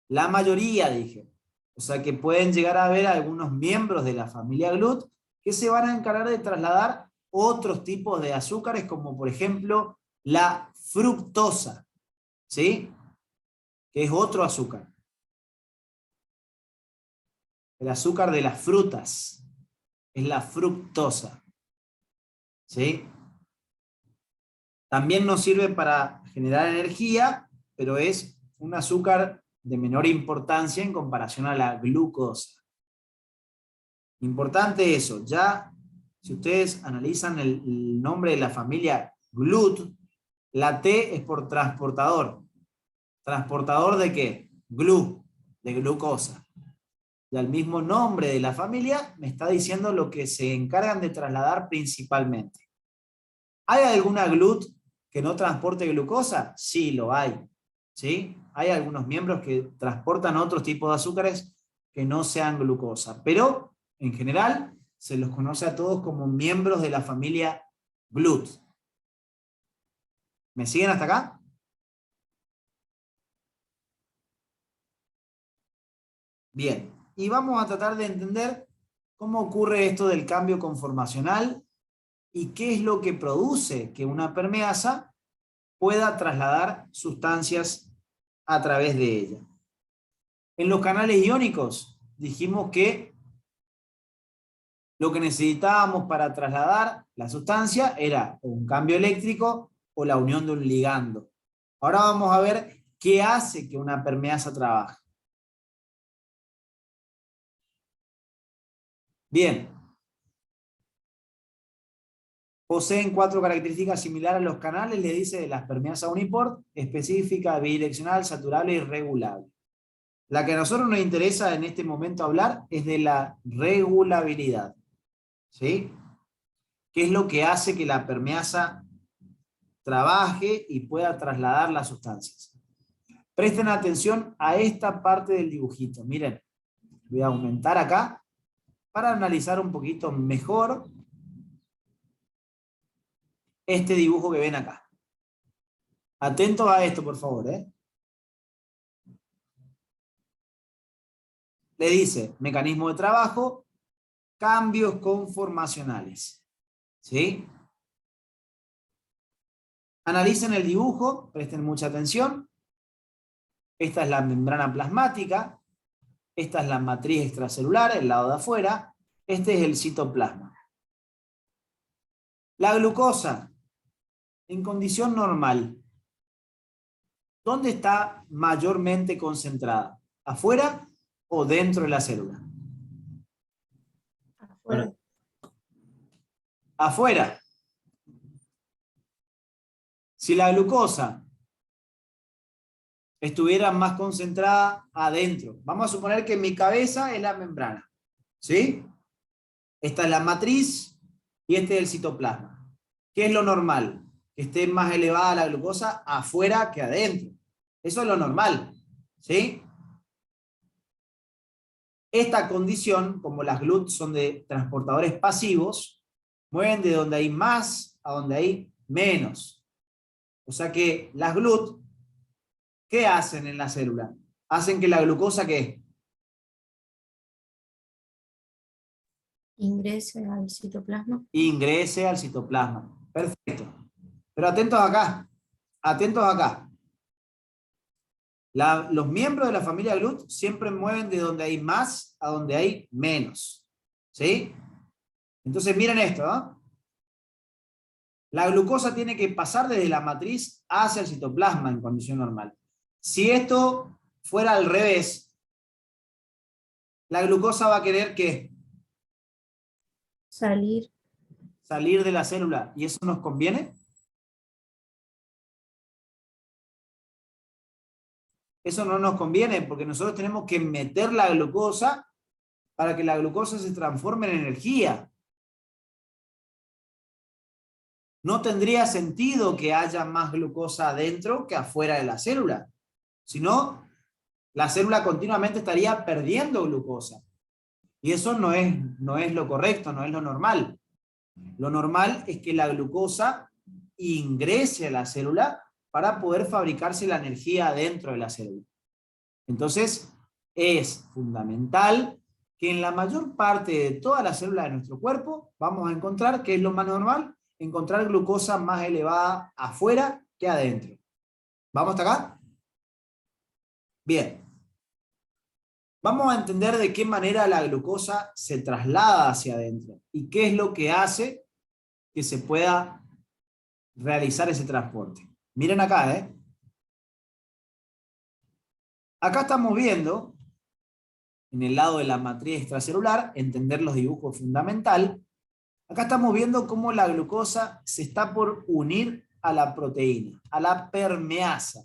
La mayoría, dije. O sea que pueden llegar a haber algunos miembros de la familia GLUT que se van a encargar de trasladar otros tipos de azúcares, como por ejemplo la fructosa. ¿Sí? Que es otro azúcar. El azúcar de las frutas es la fructosa. ¿Sí? También nos sirve para generar energía, pero es un azúcar de menor importancia en comparación a la glucosa. Importante eso, ya si ustedes analizan el nombre de la familia GLUT, la T es por transportador. ¿Transportador de qué? GLU, de glucosa. Y al mismo nombre de la familia me está diciendo lo que se encargan de trasladar principalmente. ¿Hay alguna GLUT que no transporte glucosa? Sí, lo hay. ¿Sí? Hay algunos miembros que transportan otros tipos de azúcares que no sean glucosa, pero en general se los conoce a todos como miembros de la familia GLUT. ¿Me siguen hasta acá? Bien, y vamos a tratar de entender cómo ocurre esto del cambio conformacional y qué es lo que produce que una permeasa pueda trasladar sustancias a través de ella. En los canales iónicos dijimos que lo que necesitábamos para trasladar la sustancia era un cambio eléctrico o la unión de un ligando. Ahora vamos a ver qué hace que una permeasa trabaje. Bien. Poseen 4 características similares a los canales, le dice, de las permeasas uniport: específica, bidireccional, saturable y regulable. La que a nosotros nos interesa en este momento hablar es de la regulabilidad. ¿Sí? ¿Qué es lo que hace que la permeasa trabaje y pueda trasladar las sustancias? Presten atención a esta parte del dibujito. Miren, voy a aumentar acá para analizar un poquito mejor este dibujo que ven acá. Atentos a esto, por favor, ¿eh? Le dice, mecanismo de trabajo, cambios conformacionales. ¿Sí? Analicen el dibujo, presten mucha atención. Esta es la membrana plasmática, esta es la matriz extracelular, el lado de afuera, este es el citoplasma. La glucosa, en condición normal, ¿dónde está mayormente concentrada? ¿Afuera o dentro de la célula? Afuera. Afuera. Si la glucosa estuviera más concentrada adentro, vamos a suponer que mi cabeza es la membrana, ¿sí? Esta es la matriz y este es el citoplasma. ¿Qué es lo normal? Que esté más elevada la glucosa afuera que adentro. Eso es lo normal, ¿sí? Esta condición, como las GLUT son de transportadores pasivos, mueven de donde hay más a donde hay menos. O sea que las GLUT, ¿qué hacen en la célula? Hacen que la glucosa, ¿qué? Ingrese al citoplasma. Ingrese al citoplasma. Perfecto. Pero atentos acá. Atentos acá. Los miembros de la familia GLUT siempre mueven de donde hay más a donde hay menos. ¿Sí? Entonces miren esto, ¿no? La glucosa tiene que pasar desde la matriz hacia el citoplasma en condición normal. Si esto fuera al revés, la glucosa va a querer ¿qué? Salir. Salir de la célula. ¿Y eso nos conviene? Eso no nos conviene porque nosotros tenemos que meter la glucosa para que la glucosa se transforme en energía. No tendría sentido que haya más glucosa adentro que afuera de la célula. Si no, la célula continuamente estaría perdiendo glucosa. Y eso no es lo correcto, no es lo normal. Lo normal es que la glucosa ingrese a la célula para poder fabricarse la energía dentro de la célula. Entonces, es fundamental que en la mayor parte de todas las células de nuestro cuerpo vamos a encontrar, que es lo más normal, encontrar glucosa más elevada afuera que adentro. ¿Vamos hasta acá? Bien. Vamos a entender de qué manera la glucosa se traslada hacia adentro y qué es lo que hace que se pueda realizar ese transporte. Miren acá, ¿eh? Acá estamos viendo, en el lado de la matriz extracelular, entender los dibujos es fundamental. Acá estamos viendo cómo la glucosa se está por unir a la proteína, a la permeasa.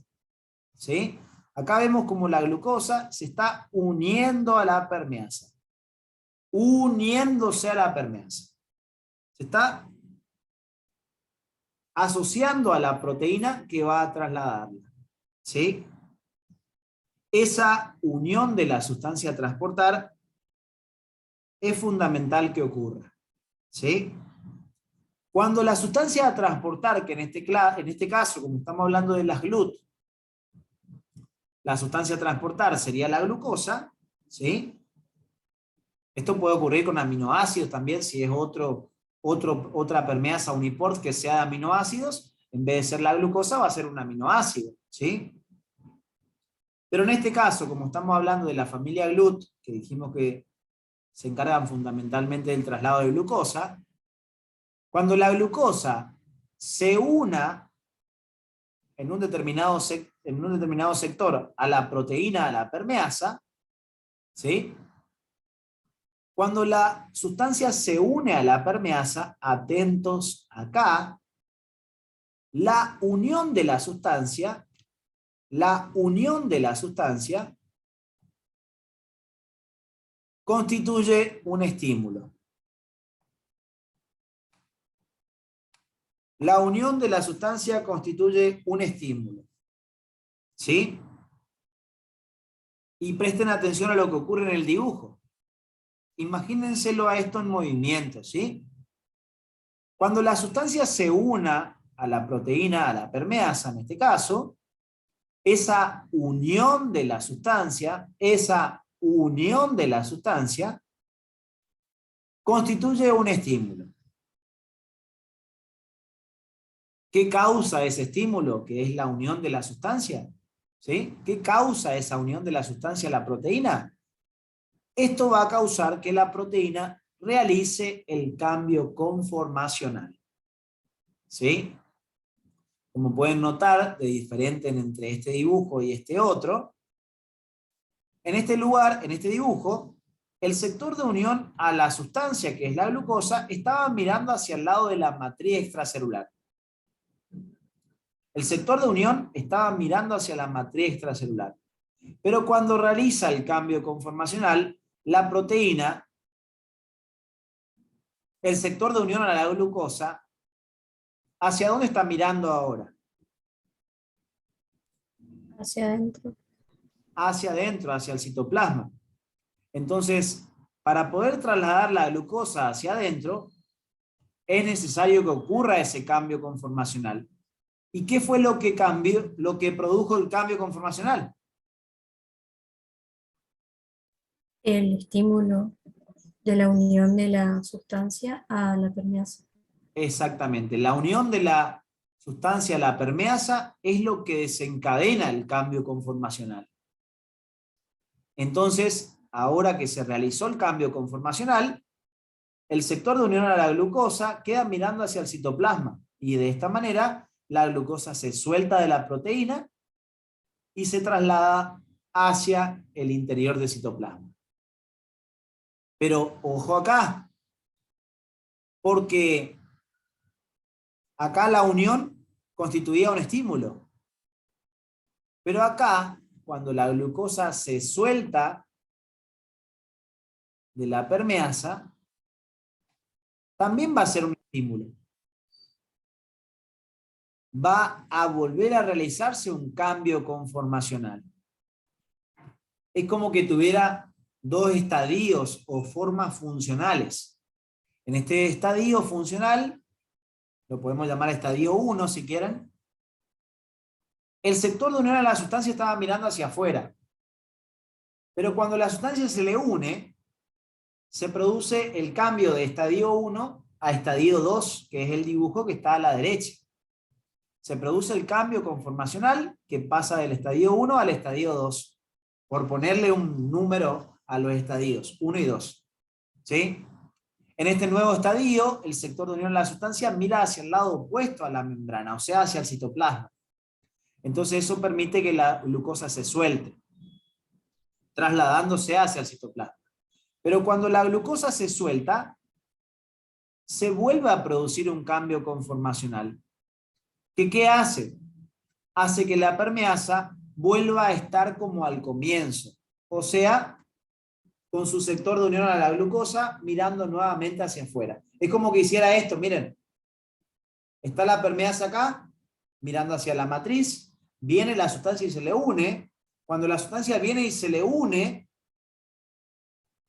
¿Sí? Acá vemos cómo la glucosa se está uniendo a la permeasa. Uniéndose a la permeasa. Se está asociando a la proteína que va a trasladarla. ¿Sí? Esa unión de la sustancia a transportar es fundamental que ocurra. ¿Sí? Cuando la sustancia a transportar, que en este caso, como estamos hablando de las GLUT, la sustancia a transportar sería la glucosa, ¿sí? Esto puede ocurrir con aminoácidos también, si es otra permeasa uniport que sea de aminoácidos, en vez de ser la glucosa va a ser un aminoácido, ¿sí? Pero en este caso, como estamos hablando de la familia GLUT, que dijimos que se encargan fundamentalmente del traslado de glucosa, cuando la glucosa se una en un determinado sector a la proteína, a la permeasa, ¿sí? Cuando la sustancia se une a la permeasa, atentos acá, la unión de la sustancia constituye un estímulo. La unión de la sustancia constituye un estímulo. ¿Sí? Y presten atención a lo que ocurre en el dibujo. Imagínenselo a esto en movimiento, ¿sí? Cuando la sustancia se una a la proteína, a la permeasa en este caso, esa unión de la sustancia constituye un estímulo. ¿Qué causa ese estímulo? Que es la unión de la sustancia. ¿Sí? ¿Qué causa esa unión de la sustancia a la proteína? Esto va a causar que la proteína realice el cambio conformacional. ¿Sí? Como pueden notar, de diferente entre este dibujo y este otro, en este lugar, en este dibujo, el sector de unión a la sustancia, que es la glucosa, estaba mirando hacia el lado de la matriz extracelular. El sector de unión estaba mirando hacia la matriz extracelular. Pero cuando realiza el cambio conformacional, la proteína, el sector de unión a la glucosa, ¿hacia dónde está mirando ahora? Hacia adentro. Hacia adentro, hacia el citoplasma. Entonces, para poder trasladar la glucosa hacia adentro, es necesario que ocurra ese cambio conformacional. ¿Y qué fue lo que cambió, lo que produjo el cambio conformacional? El estímulo de la unión de la sustancia a la permeasa. Exactamente. La unión de la sustancia a la permeasa es lo que desencadena el cambio conformacional. Entonces, ahora que se realizó el cambio conformacional, el sector de unión a la glucosa queda mirando hacia el citoplasma y de esta manera la glucosa se suelta de la proteína y se traslada hacia el interior del citoplasma. Pero ojo acá, porque acá la unión constituía un estímulo. Pero acá, cuando la glucosa se suelta de la permeasa, también va a ser un estímulo. Va a volver a realizarse un cambio conformacional. Es como que tuviera dos estadios o formas funcionales. En este estadio funcional, lo podemos llamar estadio 1 si quieren, el sector de unión a la sustancia estaba mirando hacia afuera. Pero cuando la sustancia se le une, se produce el cambio de estadio 1 a estadio 2, que es el dibujo que está a la derecha. Se produce el cambio conformacional que pasa del estadio 1 al estadio 2, por ponerle un número a los estadios, 1 y 2. ¿Sí? En este nuevo estadio, el sector de unión a la sustancia mira hacia el lado opuesto a la membrana, o sea, hacia el citoplasma. Entonces eso permite que la glucosa se suelte, trasladándose hacia el citoplasma. Pero cuando la glucosa se suelta, se vuelve a producir un cambio conformacional. ¿Qué hace? Hace que la permeasa vuelva a estar como al comienzo, o sea, con su sector de unión a la glucosa mirando nuevamente hacia afuera. Es como que hiciera esto, miren. Está la permeasa acá, mirando hacia la matriz, viene la sustancia y se le une. Cuando la sustancia viene y se le une,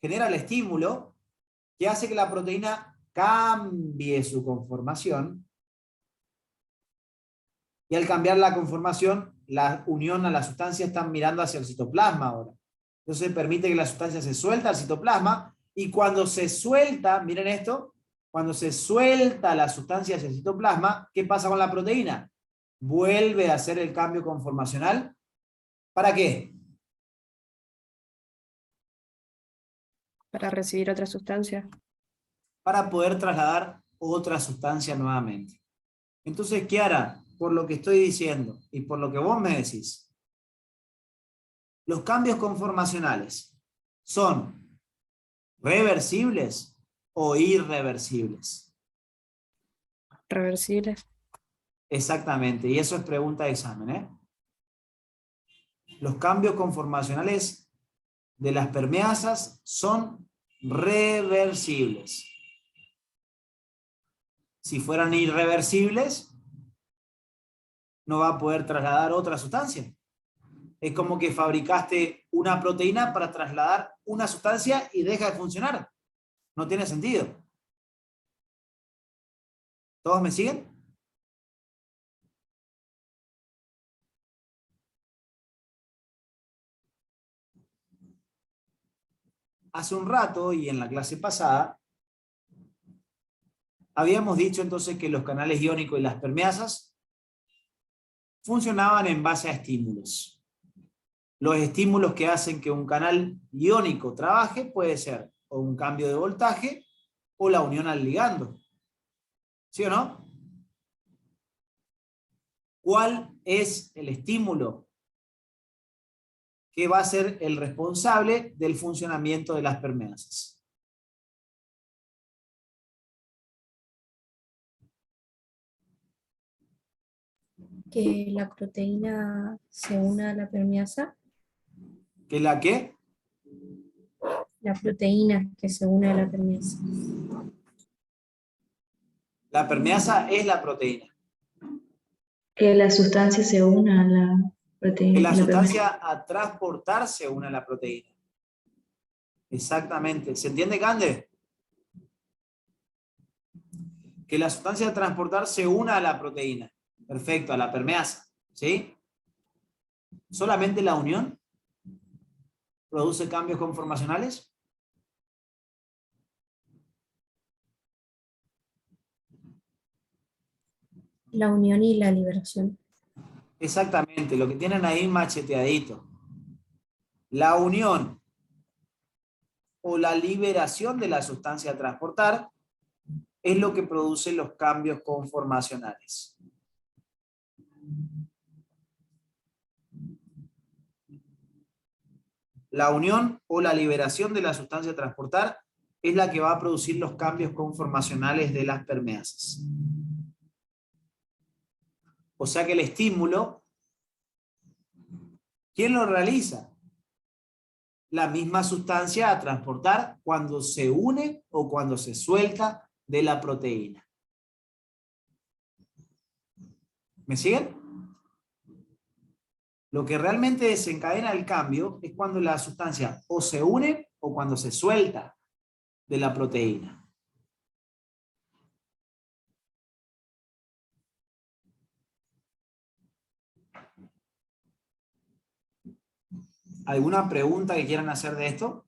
genera el estímulo que hace que la proteína cambie su conformación. Y al cambiar la conformación, la unión a la sustancia está mirando hacia el citoplasma ahora. Entonces permite que la sustancia se suelta al citoplasma, y cuando se suelta, miren esto, cuando se suelta la sustancia hacia el citoplasma, ¿qué pasa con la proteína? Vuelve a hacer el cambio conformacional. ¿Para qué? Para recibir otra sustancia. Para poder trasladar otra sustancia nuevamente. Entonces, Kiara, por lo que estoy diciendo y por lo que vos me decís, los cambios conformacionales son ¿Reversibles o irreversibles? Reversibles. Exactamente, y eso es pregunta de examen, ¿eh? Los cambios conformacionales de las permeasas son reversibles. Si fueran irreversibles, no va a poder trasladar otra sustancia. Es como que fabricaste una proteína para trasladar una sustancia y deja de funcionar. No tiene sentido. ¿Todos me siguen? Hace un rato y en la clase pasada habíamos dicho entonces que los canales iónicos y las permeasas funcionaban en base a estímulos. Los estímulos que hacen que un canal iónico trabaje puede ser o un cambio de voltaje o la unión al ligando. ¿Sí o no? ¿Cuál es el estímulo que va a ser el responsable del funcionamiento de las permeasas? Que la proteína se una a la permeasa. ¿Que la qué? La proteína que se une a la permeasa. La permeasa es la proteína. Que la sustancia se una a la Que proteína. la la permeasa. sustancia a transportarse une a la proteína. Exactamente. ¿Se entiende, Cande? Que la sustancia a transportar se una a la proteína. Perfecto, a la permeasa. ¿Sí? ¿Solamente la unión produce cambios conformacionales? La unión y la liberación. Exactamente, lo que tienen ahí macheteadito. La unión o la liberación de la sustancia a transportar es lo que produce los cambios conformacionales. La unión o la liberación de la sustancia a transportar es la que va a producir los cambios conformacionales de las permeasas. O sea que el estímulo, ¿quién lo realiza? La misma sustancia a transportar cuando se une o cuando se suelta de la proteína. ¿Me siguen? Lo que realmente desencadena el cambio es cuando la sustancia o se une o cuando se suelta de la proteína. ¿Alguna pregunta que quieran hacer de esto?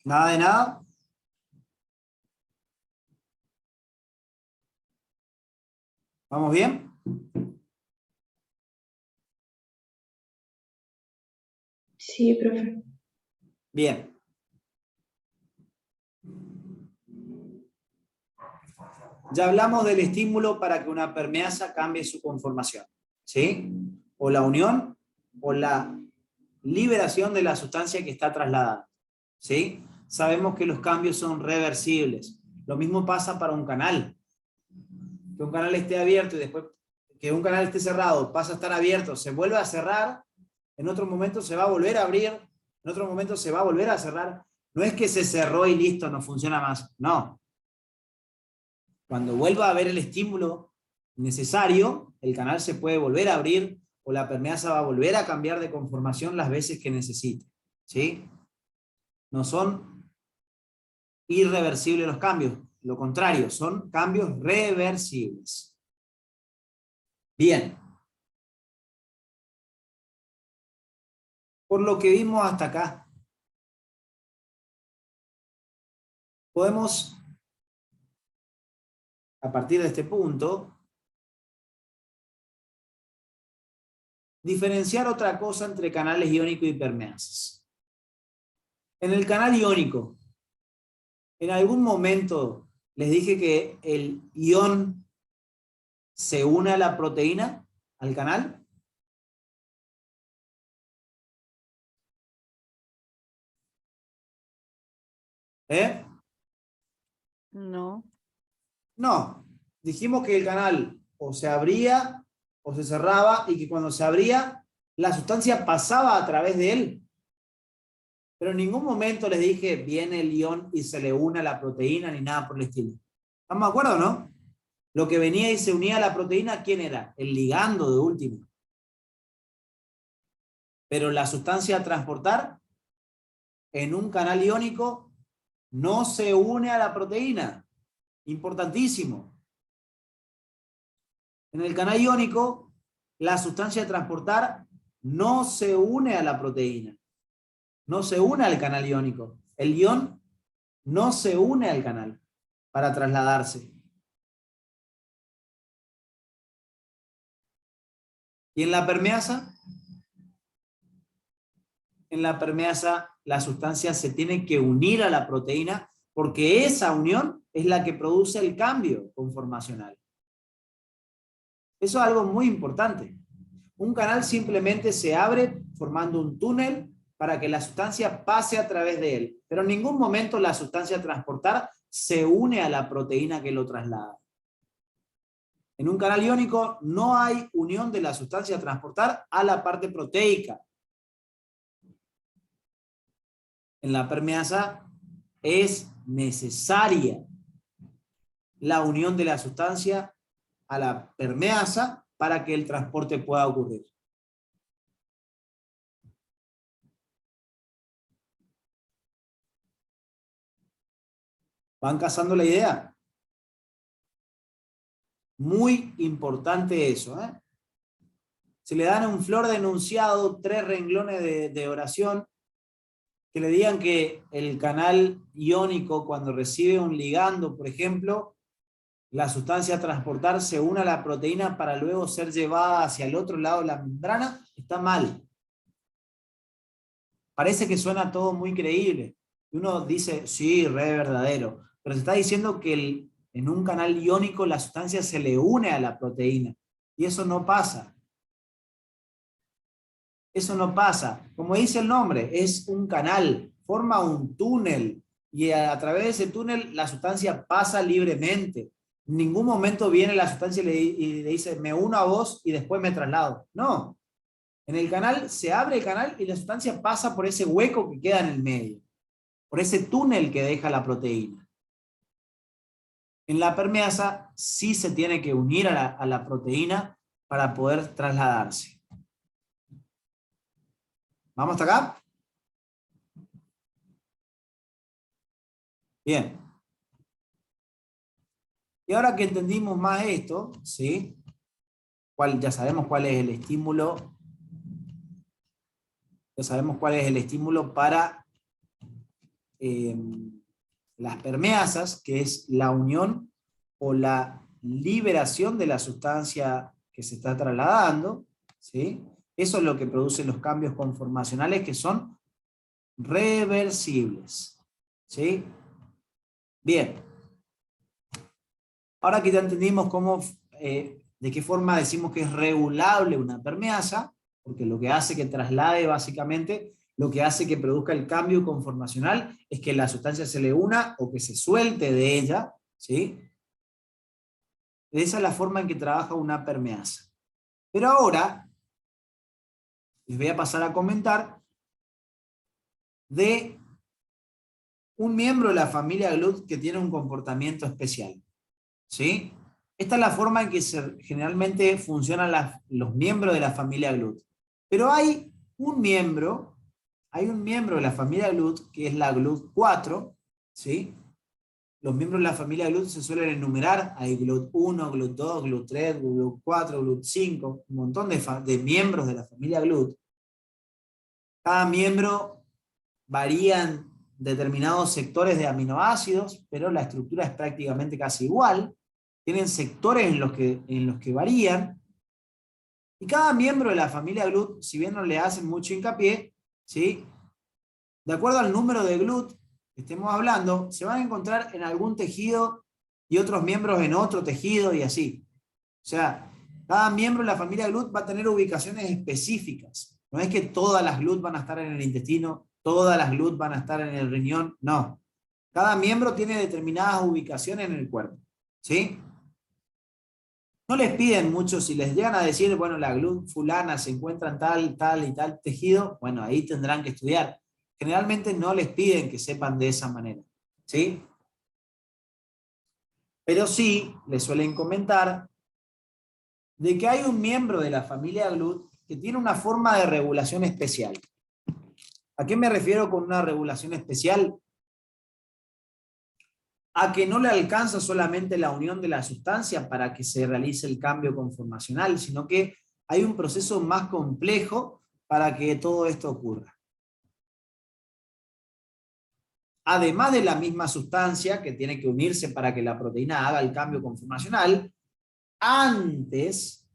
¿Nada de nada? ¿Vamos bien? Sí, profe. Bien. Ya hablamos del estímulo para que una permeasa cambie su conformación, ¿sí? O la unión o la liberación de la sustancia que está trasladada, ¿sí? Sabemos que los cambios son reversibles. Lo mismo pasa para un canal. Que un canal esté abierto y después que un canal esté cerrado, pasa a estar abierto, se vuelve a cerrar, en otro momento se va a volver a abrir, en otro momento se va a volver a cerrar. No es que se cerró y listo, no funciona más. No. Cuando vuelva a haber el estímulo necesario, el canal se puede volver a abrir o la permeasa va a volver a cambiar de conformación las veces que necesite. ¿Sí? No son irreversibles los cambios, lo contrario, son cambios reversibles. Bien. Por lo que vimos hasta acá, podemos, a partir de este punto, diferenciar otra cosa entre canales iónicos y permeasas. En el canal iónico, en algún momento les dije que el ion se une a la proteína, al canal. ¿Eh? No. No, dijimos que el canal o se abría o se cerraba y que cuando se abría la sustancia pasaba a través de él. Pero en ningún momento les dije viene el ion y se le une a la proteína ni nada por el estilo. ¿Estamos de acuerdo, no? Lo que venía y se unía a la proteína, ¿quién era? El ligando de último. Pero la sustancia a transportar en un canal iónico no se une a la proteína. Importantísimo. En el canal iónico, la sustancia a transportar no se une a la proteína. No se une al canal iónico. El ion no se une al canal para trasladarse. ¿Y en la permeasa? En la permeasa la sustancia se tiene que unir a la proteína porque esa unión es la que produce el cambio conformacional. Eso es algo muy importante. Un canal simplemente se abre formando un túnel para que la sustancia pase a través de él, pero en ningún momento la sustancia a transportar se une a la proteína que lo traslada. En un canal iónico no hay unión de la sustancia a transportar a la parte proteica. En la permeasa es necesaria la unión de la sustancia a la permeasa para que el transporte pueda ocurrir. ¿Van cazando la idea? Muy importante eso, ¿eh? Si le dan a un flor de enunciado 3 renglones de oración, que le digan que el canal iónico, cuando recibe un ligando, por ejemplo, la sustancia a transportar se une a la proteína para luego ser llevada hacia el otro lado de la membrana, está mal. Parece que suena todo muy creíble. Y uno dice, sí, re verdadero. Pero se está diciendo que en un canal iónico la sustancia se le une a la proteína. Y eso no pasa. Eso no pasa. Como dice el nombre, es un canal, forma un túnel. Y a través de ese túnel la sustancia pasa libremente. En ningún momento viene la sustancia y le dice, me uno a vos y después me traslado. No. En el canal se abre el canal y la sustancia pasa por ese hueco que queda en el medio. Por ese túnel que deja la proteína. En la permeasa sí se tiene que unir a la proteína para poder trasladarse. ¿Vamos hasta acá? Bien. Y ahora que entendimos más esto, ¿sí? Ya sabemos cuál es el estímulo. Ya sabemos cuál es el estímulo para las permeasas, que es la unión o la liberación de la sustancia que se está trasladando, ¿sí? Eso es lo que produce los cambios conformacionales que son reversibles, ¿sí? Bien. Ahora que ya entendimos cómo, de qué forma decimos que es regulable una permeasa, porque lo que hace que traslade básicamente, lo que hace que produzca el cambio conformacional es que la sustancia se le una o que se suelte de ella, ¿sí? Esa es la forma en que trabaja una permeasa. Pero ahora les voy a pasar a comentar de un miembro de la familia GLUT que tiene un comportamiento especial, ¿sí? Esta es la forma en que generalmente funcionan los miembros de la familia GLUT. Pero hay un miembro de la familia GLUT que es la GLUT4, ¿sí? Los miembros de la familia GLUT se suelen enumerar, hay GLUT1, GLUT2, GLUT3, GLUT4, GLUT5, un montón de miembros de la familia GLUT. Cada miembro varía en determinados sectores de aminoácidos, pero la estructura es prácticamente casi igual. Tienen sectores en los que varían. Y cada miembro de la familia GLUT, si bien no le hacen mucho hincapié, ¿sí? de acuerdo al número de GLUT que estemos hablando, se van a encontrar en algún tejido y otros miembros en otro tejido y así. O sea, cada miembro de la familia GLUT va a tener ubicaciones específicas. No es que todas las GLUT van a estar en el intestino, todas las GLUT van a estar en el riñón, no. Cada miembro tiene determinadas ubicaciones en el cuerpo, ¿sí? No les piden mucho, si les llegan a decir, bueno, la GLUT fulana se encuentra en tal, tal y tal tejido, bueno, ahí tendrán que estudiar. Generalmente no les piden que sepan de esa manera, ¿sí? Pero sí les suelen comentar de que hay un miembro de la familia GLUT que tiene una forma de regulación especial. ¿A qué me refiero con una regulación especial? A que no le alcanza solamente la unión de la sustancia para que se realice el cambio conformacional, sino que hay un proceso más complejo para que todo esto ocurra. Además de la misma sustancia que tiene que unirse para que la proteína haga el cambio conformacional, antes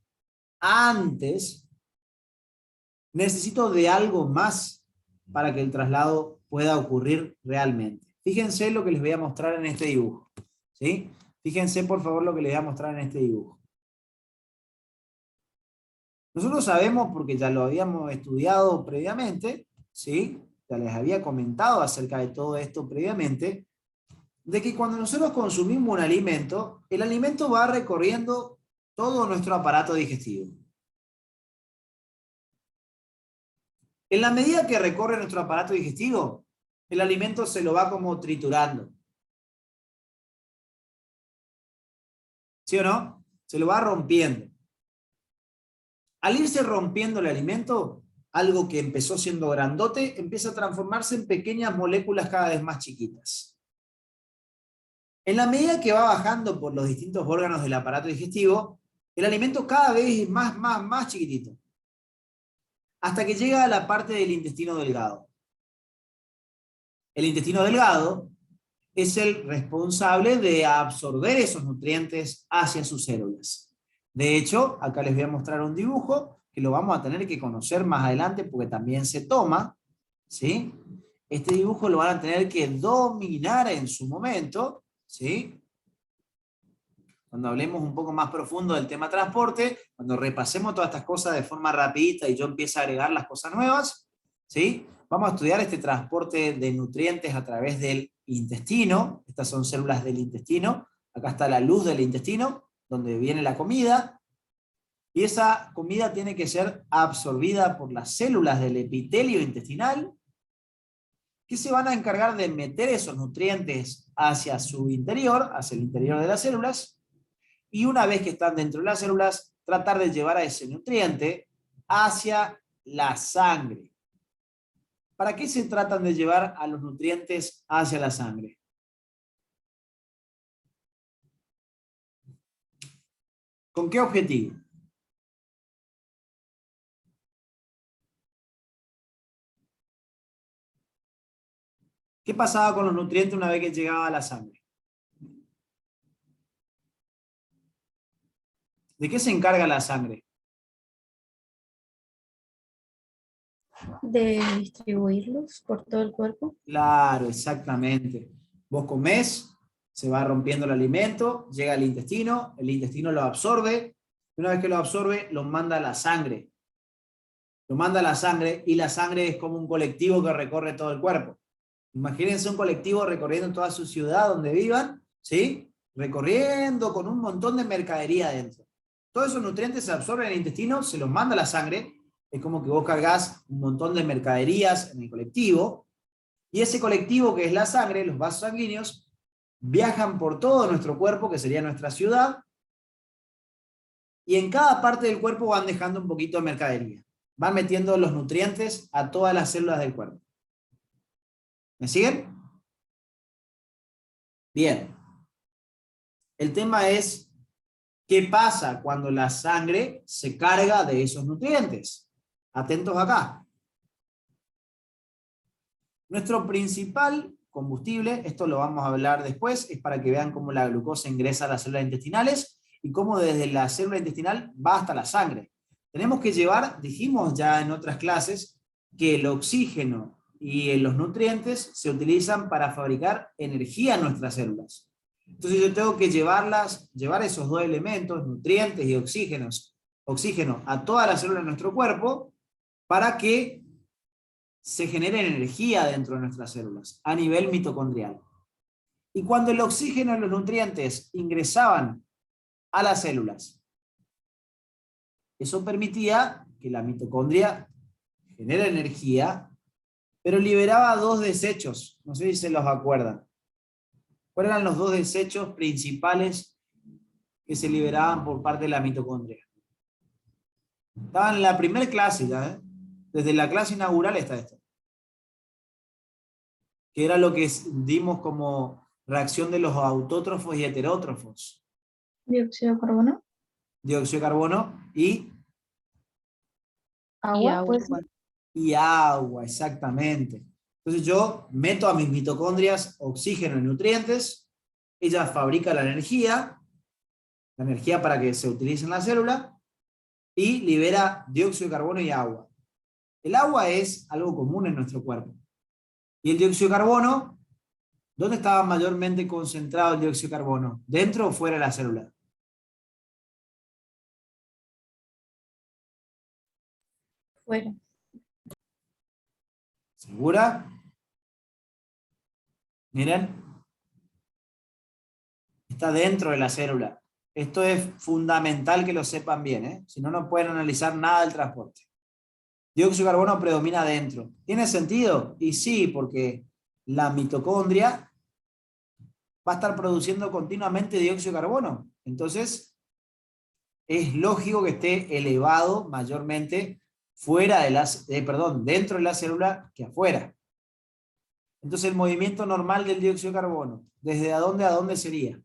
necesito de algo más para que el traslado pueda ocurrir realmente. Fíjense lo que les voy a mostrar en este dibujo, ¿sí? Fíjense por favor lo que les voy a mostrar en este dibujo. Nosotros sabemos, porque ya lo habíamos estudiado previamente, ¿sí? Ya les había comentado acerca de todo esto previamente, de que cuando nosotros consumimos un alimento, el alimento va recorriendo todo nuestro aparato digestivo. En la medida que recorre nuestro aparato digestivo, el alimento se lo va como triturando. ¿Sí o no? Se lo va rompiendo. Al irse rompiendo el alimento, algo que empezó siendo grandote, empieza a transformarse en pequeñas moléculas cada vez más chiquitas. En la medida que va bajando por los distintos órganos del aparato digestivo, el alimento cada vez es más chiquitito. Hasta que llega a la parte del intestino delgado. El intestino delgado es el responsable de absorber esos nutrientes hacia sus células. De hecho, acá les voy a mostrar un dibujo que lo vamos a tener que conocer más adelante porque también se toma, ¿sí? Este dibujo lo van a tener que dominar en su momento, ¿sí? Cuando hablemos un poco más profundo del tema transporte, cuando repasemos todas estas cosas de forma rapidita y yo empiece a agregar las cosas nuevas, ¿sí? Vamos a estudiar este transporte de nutrientes a través del intestino. Estas son células del intestino. Acá está la luz del intestino, donde viene la comida. Y esa comida tiene que ser absorbida por las células del epitelio intestinal, que se van a encargar de meter esos nutrientes hacia su interior, hacia el interior de las células. Y una vez que están dentro de las células, tratar de llevar a ese nutriente hacia la sangre. ¿Para qué se tratan de llevar a los nutrientes hacia la sangre? ¿Con qué objetivo? ¿Qué pasaba con los nutrientes una vez que llegaba a la sangre? ¿De qué se encarga la sangre? De distribuirlos por todo el cuerpo. Claro, exactamente. Vos comés, se va rompiendo el alimento, llega al intestino, el intestino lo absorbe, y una vez que lo absorbe, lo manda a la sangre. Lo manda a la sangre, y la sangre es como un colectivo que recorre todo el cuerpo. Imagínense un colectivo recorriendo toda su ciudad donde vivan, ¿sí? Recorriendo con un montón de mercadería adentro. Todos esos nutrientes se absorben en el intestino, se los manda a la sangre. Es como que vos cargas un montón de mercaderías en el colectivo, y ese colectivo que es la sangre, los vasos sanguíneos, viajan por todo nuestro cuerpo, que sería nuestra ciudad, y en cada parte del cuerpo van dejando un poquito de mercadería. Van metiendo los nutrientes a todas las células del cuerpo. ¿Me siguen? Bien. El tema es, ¿qué pasa cuando la sangre se carga de esos nutrientes? Atentos acá. Nuestro principal combustible, esto lo vamos a hablar después, es para que vean cómo la glucosa ingresa a las células intestinales y cómo desde la célula intestinal va hasta la sangre. Tenemos que llevar, dijimos ya en otras clases, que el oxígeno y los nutrientes se utilizan para fabricar energía en nuestras células. Entonces yo tengo que llevar esos dos elementos, nutrientes y oxígeno, a todas las células de nuestro cuerpo para que se genere energía dentro de nuestras células, a nivel mitocondrial. Y cuando el oxígeno y los nutrientes ingresaban a las células, eso permitía que la mitocondria genere energía, pero liberaba dos desechos, no sé si se los acuerdan. ¿Cuáles eran los dos desechos principales que se liberaban por parte de la mitocondria? Estaban en la primera clase ya, ¿eh? Desde la clase inaugural está esto. Que era lo que dimos como reacción de los autótrofos y heterótrofos. Dióxido de carbono. Dióxido de carbono y Agua, agua. pues. y agua, exactamente. Entonces yo meto a mis mitocondrias oxígeno y nutrientes, ella fabrica la energía para que se utilice en la célula, y libera dióxido de carbono y agua. El agua es algo común en nuestro cuerpo. Y el dióxido de carbono, ¿dónde estaba mayormente concentrado el dióxido de carbono? ¿Dentro o fuera de la célula? Fuera. ¿Segura? Miren. Está dentro de la célula. Esto es fundamental que lo sepan bien, ¿eh? Si no, no pueden analizar nada del transporte. Dióxido de carbono predomina adentro. ¿Tiene sentido? Y sí, porque la mitocondria va a estar produciendo continuamente dióxido de carbono. Entonces, es lógico que esté elevado mayormente dentro de la célula que afuera. Entonces, el movimiento normal del dióxido de carbono, ¿desde dónde a dónde sería?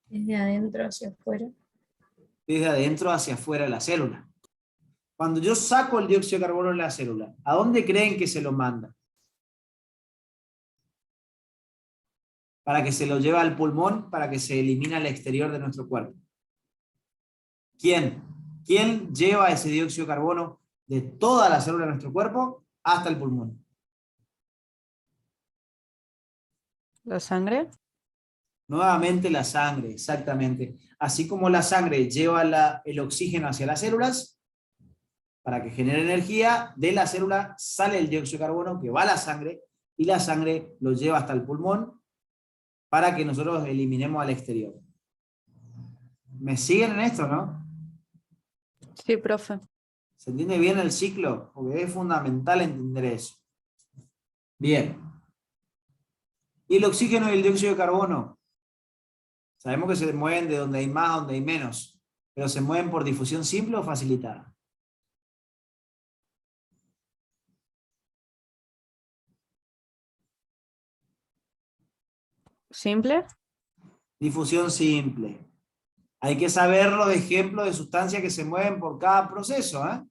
Desde adentro hacia afuera. Desde adentro hacia afuera de la célula. Cuando yo saco el dióxido de carbono de la célula, ¿a dónde creen que se lo manda? Para que se lo lleve al pulmón, para que se elimine al exterior de nuestro cuerpo. ¿Quién? ¿Quién lleva ese dióxido de carbono de toda la célula de nuestro cuerpo hasta el pulmón? ¿La sangre? Nuevamente la sangre, exactamente. Así como la sangre lleva el oxígeno hacia las células, para que genere energía, de la célula sale el dióxido de carbono que va a la sangre, y la sangre lo lleva hasta el pulmón para que nosotros eliminemos al exterior. ¿Me siguen en esto, no? Sí, profe. ¿Se entiende bien el ciclo? Porque es fundamental entender eso. Bien. ¿Y el oxígeno y el dióxido de carbono? Sabemos que se mueven de donde hay más a donde hay menos, pero ¿se mueven por difusión simple o facilitada? ¿Simple? Difusión simple. Hay que saber los ejemplos de sustancias que se mueven por cada proceso, ¿eh?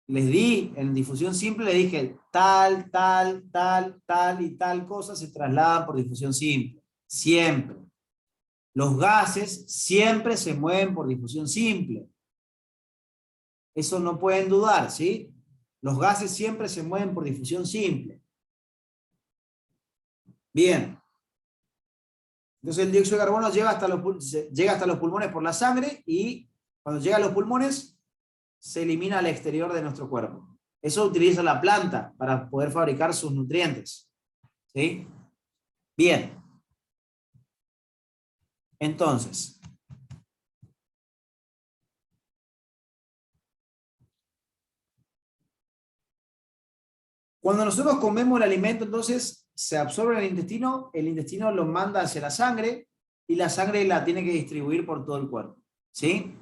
Les di, en difusión simple les dije tal, tal, tal, tal y tal cosa se trasladan por difusión simple. Siempre. Los gases siempre se mueven por difusión simple. Eso no pueden dudar, ¿sí? Los gases siempre se mueven por difusión simple. Bien. Entonces el dióxido de carbono llega hasta los pulmones por la sangre, y cuando llega a los pulmones se elimina al exterior de nuestro cuerpo. Eso utiliza la planta para poder fabricar sus nutrientes. ¿Sí? Bien. Entonces, cuando nosotros comemos el alimento, entonces se absorbe en el intestino lo manda hacia la sangre, y la sangre la tiene que distribuir por todo el cuerpo. ¿Sí?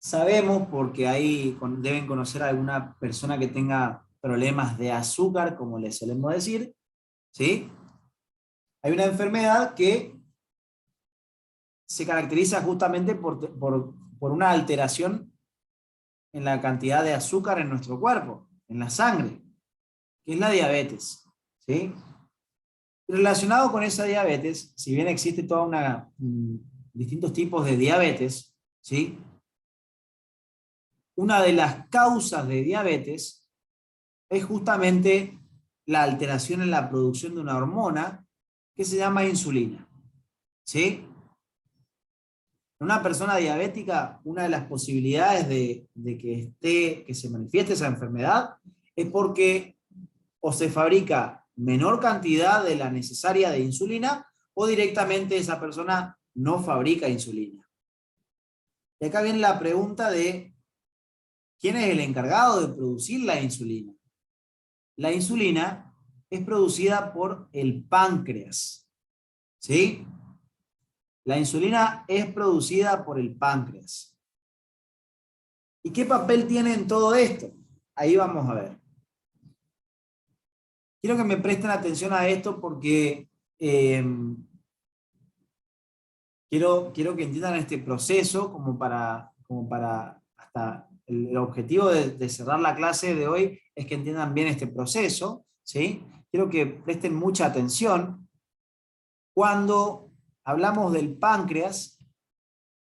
Sabemos, porque ahí deben conocer a alguna persona que tenga problemas de azúcar, como les solemos decir, ¿sí? Hay una enfermedad que se caracteriza justamente por una alteración en la cantidad de azúcar en nuestro cuerpo, en la sangre, que es la diabetes, ¿sí? Relacionado con esa diabetes, si bien existe distintos tipos de diabetes, ¿sí? Una de las causas de diabetes es justamente la alteración en la producción de una hormona que se llama insulina, ¿sí? En una persona diabética, una de las posibilidades de que se manifieste esa enfermedad es porque o se fabrica menor cantidad de la necesaria de insulina o directamente esa persona no fabrica insulina. Y acá viene la pregunta de ¿quién es el encargado de producir la insulina? La insulina es producida por el páncreas, ¿sí? La insulina es producida por el páncreas. ¿Y qué papel tiene en todo esto? Ahí vamos a ver. Quiero que me presten atención a esto porque quiero que entiendan este proceso como para hasta el objetivo de cerrar la clase de hoy es que entiendan bien este proceso, ¿sí? Quiero que presten mucha atención. Cuando hablamos del páncreas,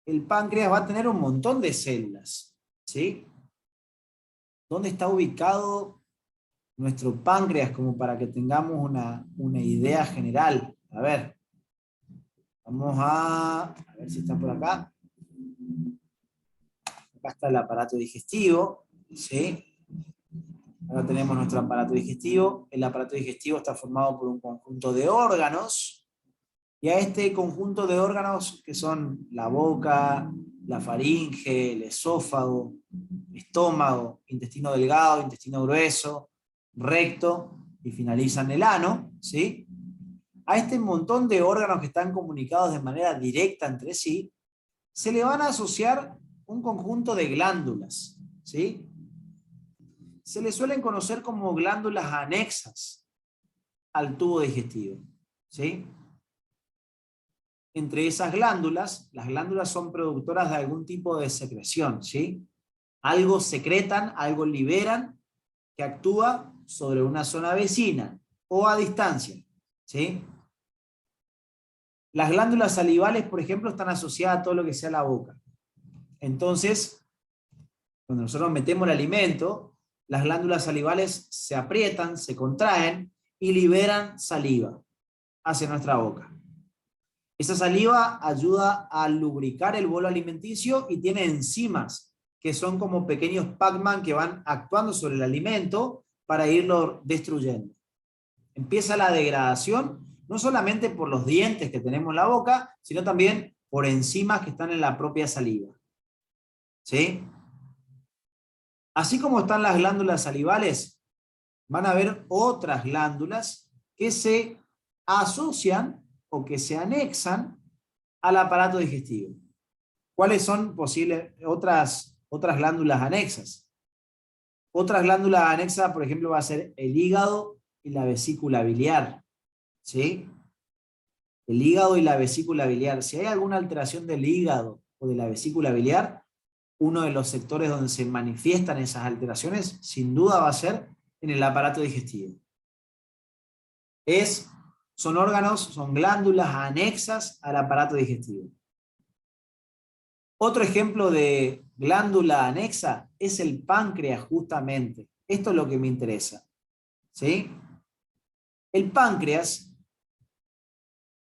el páncreas va a tener un montón de células, ¿sí? ¿Dónde está ubicado nuestro páncreas como para que tengamos una idea general? A ver, vamos a ver si está por acá. Acá está el aparato digestivo, ¿sí? Ahora tenemos nuestro aparato digestivo. El aparato digestivo está formado por un conjunto de órganos, y a este conjunto de órganos, que son la boca, la faringe, el esófago, estómago, intestino delgado, intestino grueso, recto, y finalizan el ano, ¿sí? A este montón de órganos que están comunicados de manera directa entre sí, se le van a asociar un conjunto de glándulas, ¿sí? Se le suelen conocer como glándulas anexas al tubo digestivo, ¿sí? Entre esas glándulas, las glándulas son productoras de algún tipo de secreción, ¿sí? Algo secretan, algo liberan, que actúa sobre una zona vecina o a distancia, ¿sí? Las glándulas salivales, por ejemplo, están asociadas a todo lo que sea la boca. Entonces, cuando nosotros metemos el alimento, las glándulas salivales se aprietan, se contraen y liberan saliva hacia nuestra boca. Esa saliva ayuda a lubricar el bolo alimenticio y tiene enzimas que son como pequeños Pac-Man que van actuando sobre el alimento para irlo destruyendo. Empieza la degradación, no solamente por los dientes que tenemos en la boca, sino también por enzimas que están en la propia saliva, ¿sí? Así como están las glándulas salivales, van a haber otras glándulas que se asocian o que se anexan al aparato digestivo. ¿Cuáles son posibles otras glándulas anexas? Otras glándulas anexas, por ejemplo, va a ser el hígado y la vesícula biliar, ¿sí? El hígado y la vesícula biliar. Si hay alguna alteración del hígado o de la vesícula biliar, uno de los sectores donde se manifiestan esas alteraciones, sin duda va a ser en el aparato digestivo. Son órganos, son glándulas anexas al aparato digestivo. Otro ejemplo de glándula anexa es el páncreas, justamente. Esto es lo que me interesa, ¿sí? El páncreas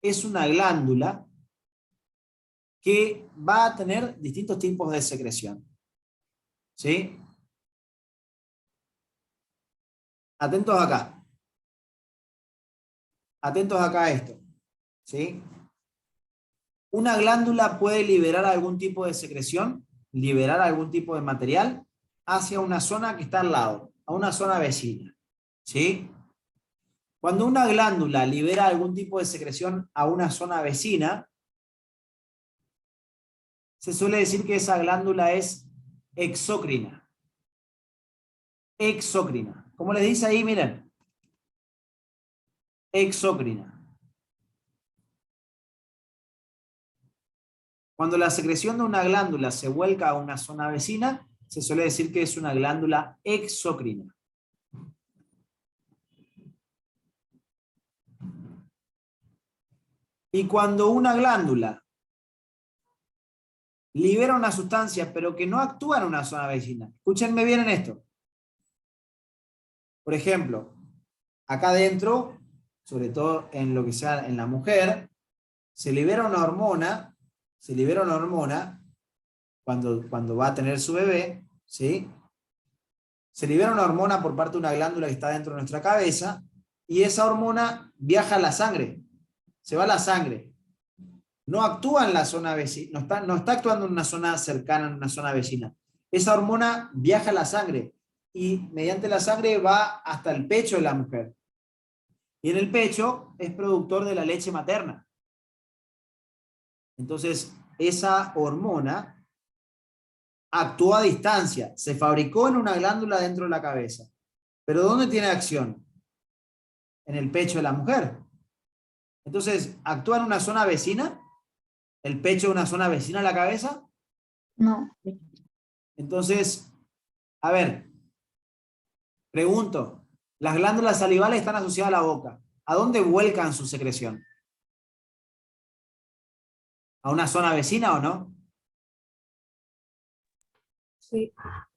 es una glándula que va a tener distintos tipos de secreción, ¿sí? Atentos acá. Atentos acá a esto, ¿sí? Una glándula puede liberar algún tipo de secreción, liberar algún tipo de material hacia una zona que está al lado, a una zona vecina, ¿sí? Cuando una glándula libera algún tipo de secreción a una zona vecina, se suele decir que esa glándula es exócrina. Exócrina. Como les dice ahí, miren. Exócrina. Cuando la secreción de una glándula se vuelca a una zona vecina, se suele decir que es una glándula exócrina. Y cuando una glándula libera una sustancia, pero que no actúa en una zona vecina. Escúchenme bien en esto. Por ejemplo, acá adentro, sobre todo en lo que sea en la mujer, se libera una hormona cuando va a tener su bebé, ¿sí? Se libera una hormona por parte de una glándula que está dentro de nuestra cabeza, y esa hormona viaja a la sangre, se va a la sangre. No actúa en la zona vecina, no está actuando en una zona cercana, en una zona vecina. Esa hormona viaja a la sangre, y mediante la sangre va hasta el pecho de la mujer. Y en el pecho es productor de la leche materna. Entonces, esa hormona actúa a distancia, se fabricó en una glándula dentro de la cabeza. ¿Pero dónde tiene acción? En el pecho de la mujer. Entonces, ¿actúa en una zona vecina? ¿El pecho es una zona vecina a la cabeza? No. Entonces, a ver, pregunto, las glándulas salivales están asociadas a la boca. ¿A dónde vuelcan su secreción? ¿A una zona vecina o no? Sí.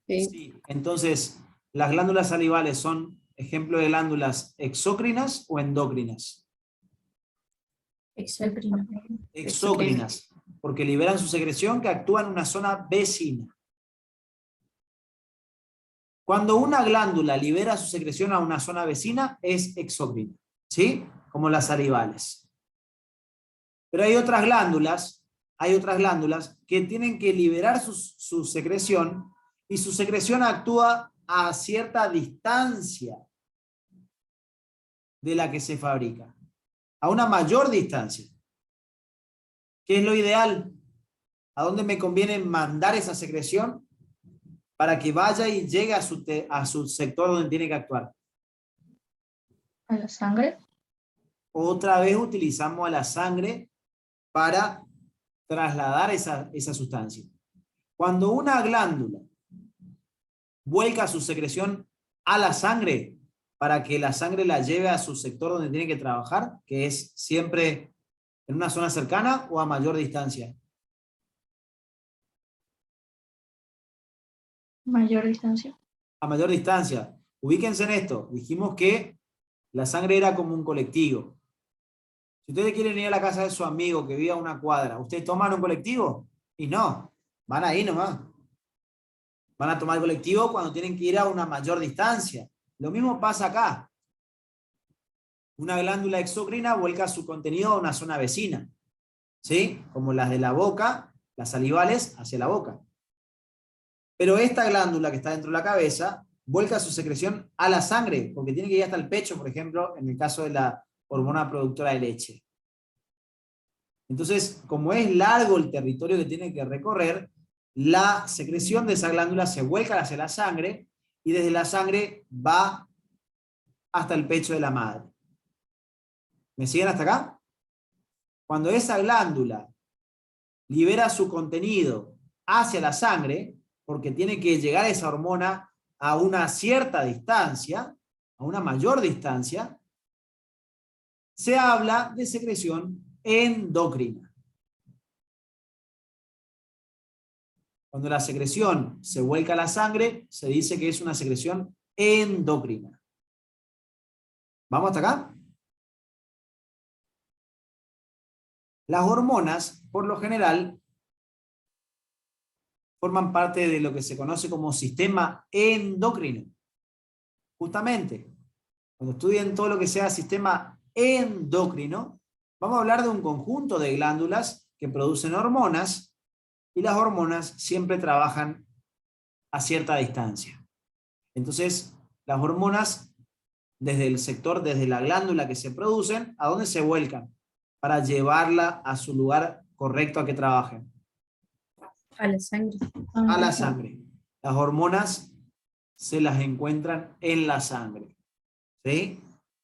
Sí. Entonces, ¿las glándulas salivales son ejemplo de glándulas exócrinas o endócrinas? Exócrino. Exócrinas, porque liberan su secreción que actúa en una zona vecina. Cuando una glándula libera su secreción a una zona vecina, es exócrina, ¿sí? Como las salivales. Pero hay otras glándulas que tienen que liberar su secreción, y su secreción actúa a cierta distancia de la que se fabrica, a una mayor distancia. ¿Qué es lo ideal? ¿A dónde me conviene mandar esa secreción para que vaya y llegue a su sector donde tiene que actuar? ¿A la sangre? Otra vez utilizamos a la sangre para trasladar esa sustancia. Cuando una glándula vuelca su secreción a la sangre para que la sangre la lleve a su sector donde tiene que trabajar, que es siempre en una zona cercana o a mayor distancia. Mayor distancia. A mayor distancia. Ubíquense en esto. Dijimos que la sangre era como un colectivo. Si ustedes quieren ir a la casa de su amigo que vive a una cuadra, ¿ustedes toman un colectivo? Y no, van ahí nomás. Van a tomar el colectivo cuando tienen que ir a una mayor distancia. Lo mismo pasa acá. Una glándula exócrina vuelca su contenido a una zona vecina, ¿sí? Como las de la boca, las salivales hacia la boca. Pero esta glándula que está dentro de la cabeza vuelca su secreción a la sangre, porque tiene que ir hasta el pecho, por ejemplo, en el caso de la hormona productora de leche. Entonces, como es largo el territorio que tiene que recorrer, la secreción de esa glándula se vuelca hacia la sangre, y desde la sangre va hasta el pecho de la madre. ¿Me siguen hasta acá? Cuando esa glándula libera su contenido hacia la sangre, porque tiene que llegar esa hormona a una cierta distancia, a una mayor distancia, se habla de secreción endocrina. Cuando la secreción se vuelca a la sangre, se dice que es una secreción endocrina. ¿Vamos hasta acá? Las hormonas, por lo general, forman parte de lo que se conoce como sistema endocrino. Justamente, cuando estudien todo lo que sea sistema endocrino, vamos a hablar de un conjunto de glándulas que producen hormonas, y las hormonas siempre trabajan a cierta distancia. Entonces, las hormonas, desde el sector, desde la glándula que se producen, ¿a dónde se vuelcan? Para llevarla a su lugar correcto a que trabajen. A la sangre. A la sangre. Las hormonas se las encuentran en la sangre. ¿Sí?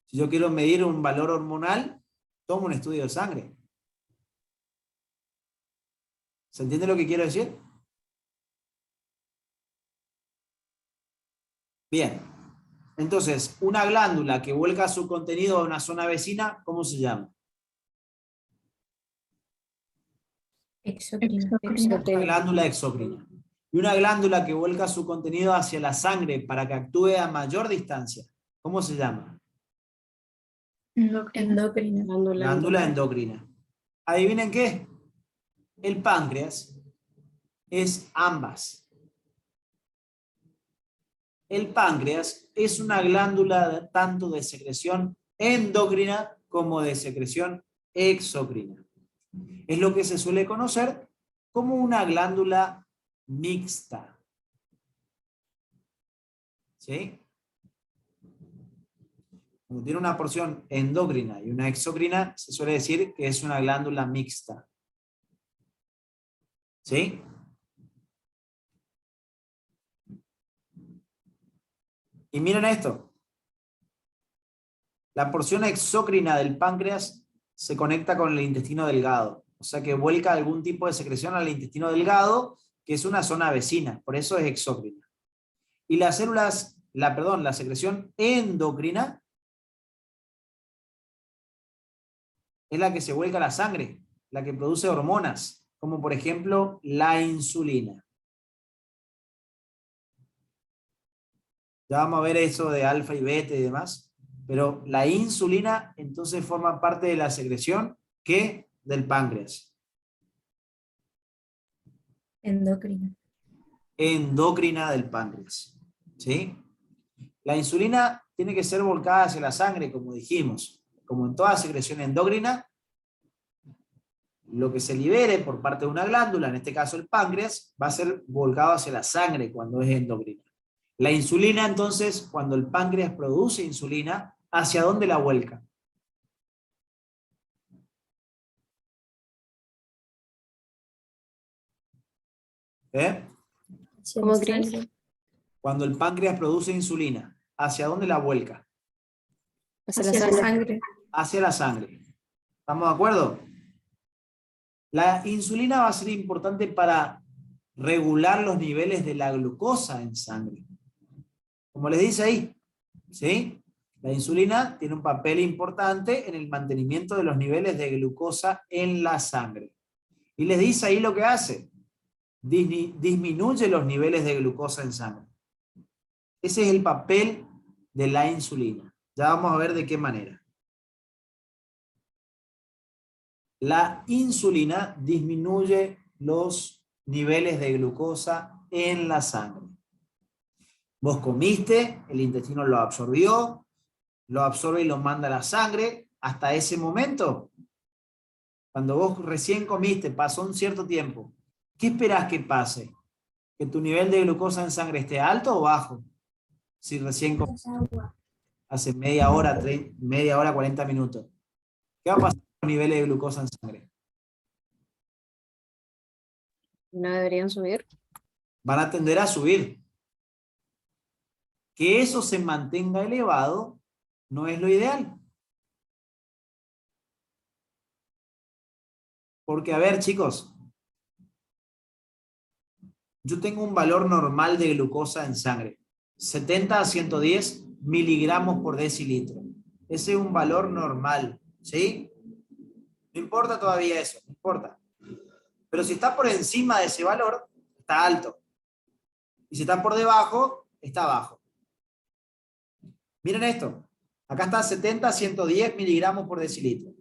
Si yo quiero medir un valor hormonal, tomo un estudio de sangre. ¿Se entiende lo que quiero decir? Bien. Entonces, una glándula que vuelca su contenido a una zona vecina, ¿cómo se llama? Exocrina. Una glándula exócrina. Y una glándula que vuelca su contenido hacia la sangre para que actúe a mayor distancia. ¿Cómo se llama? Endocrina. Glándula endocrina. ¿Adivinen qué? El páncreas es ambas. El páncreas es una glándula tanto de secreción endocrina como de secreción exocrina. Es lo que se suele conocer como una glándula mixta. ¿Sí? Cuando tiene una porción endocrina y una exocrina, se suele decir que es una glándula mixta. ¿Sí? Y miren esto. La porción exócrina del páncreas se conecta con el intestino delgado. O sea que vuelca algún tipo de secreción al intestino delgado, que es una zona vecina. Por eso es exócrina. Y las células, la secreción endocrina es la que se vuelca a la sangre, la que produce hormonas, como por ejemplo la insulina. Ya vamos a ver eso de alfa y beta y demás, pero la insulina entonces forma parte de la secreción ¿qué? Del páncreas. Endocrina. Endocrina del páncreas. ¿Sí? La insulina tiene que ser volcada hacia la sangre, como dijimos. Como en toda secreción endocrina, lo que se libere por parte de una glándula, en este caso el páncreas, va a ser volcado hacia la sangre cuando es endocrina. La insulina, entonces, cuando el páncreas produce insulina, ¿hacia dónde la vuelca? ¿Cómo crees? Cuando el páncreas produce insulina, ¿hacia dónde la vuelca? Hacia la sangre. Hacia la sangre. ¿Estamos de acuerdo? La insulina va a ser importante para regular los niveles de la glucosa en sangre. Como les dice ahí, ¿sí? La insulina tiene un papel importante en el mantenimiento de los niveles de glucosa en la sangre. Y les dice ahí lo que hace. Disminuye los niveles de glucosa en sangre. Ese es el papel de la insulina. Ya vamos a ver de qué manera. La insulina disminuye los niveles de glucosa en la sangre. Vos comiste, el intestino lo absorbió, lo absorbe y lo manda a la sangre. Hasta ese momento, cuando vos recién comiste, pasó un cierto tiempo, ¿qué esperás que pase? ¿Que tu nivel de glucosa en sangre esté alto o bajo? Si recién comiste hace media hora, 40 minutos. ¿Qué va a pasar con los niveles de glucosa en sangre? ¿No deberían subir? Van a tender a subir. Que eso se mantenga elevado no es lo ideal. Porque, a ver, chicos, yo tengo un valor normal de glucosa en sangre, 70 a 110 miligramos por decilitro. Ese es un valor normal, ¿sí? No importa todavía eso, no importa. Pero si está por encima de ese valor, está alto. Y si está por debajo, está bajo. Miren esto. Acá está 70 a 110 miligramos por decilitro.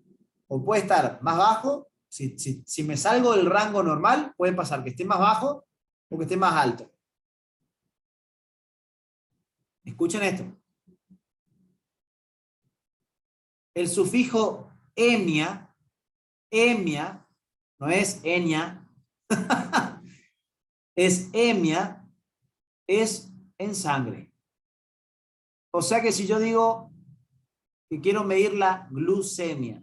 O puede estar más bajo. Si me salgo del rango normal, puede pasar que esté más bajo o que esté más alto. Escuchen esto. El sufijo emia, no es enia, es emia, es en sangre. O sea que si yo digo que quiero medir la glucemia,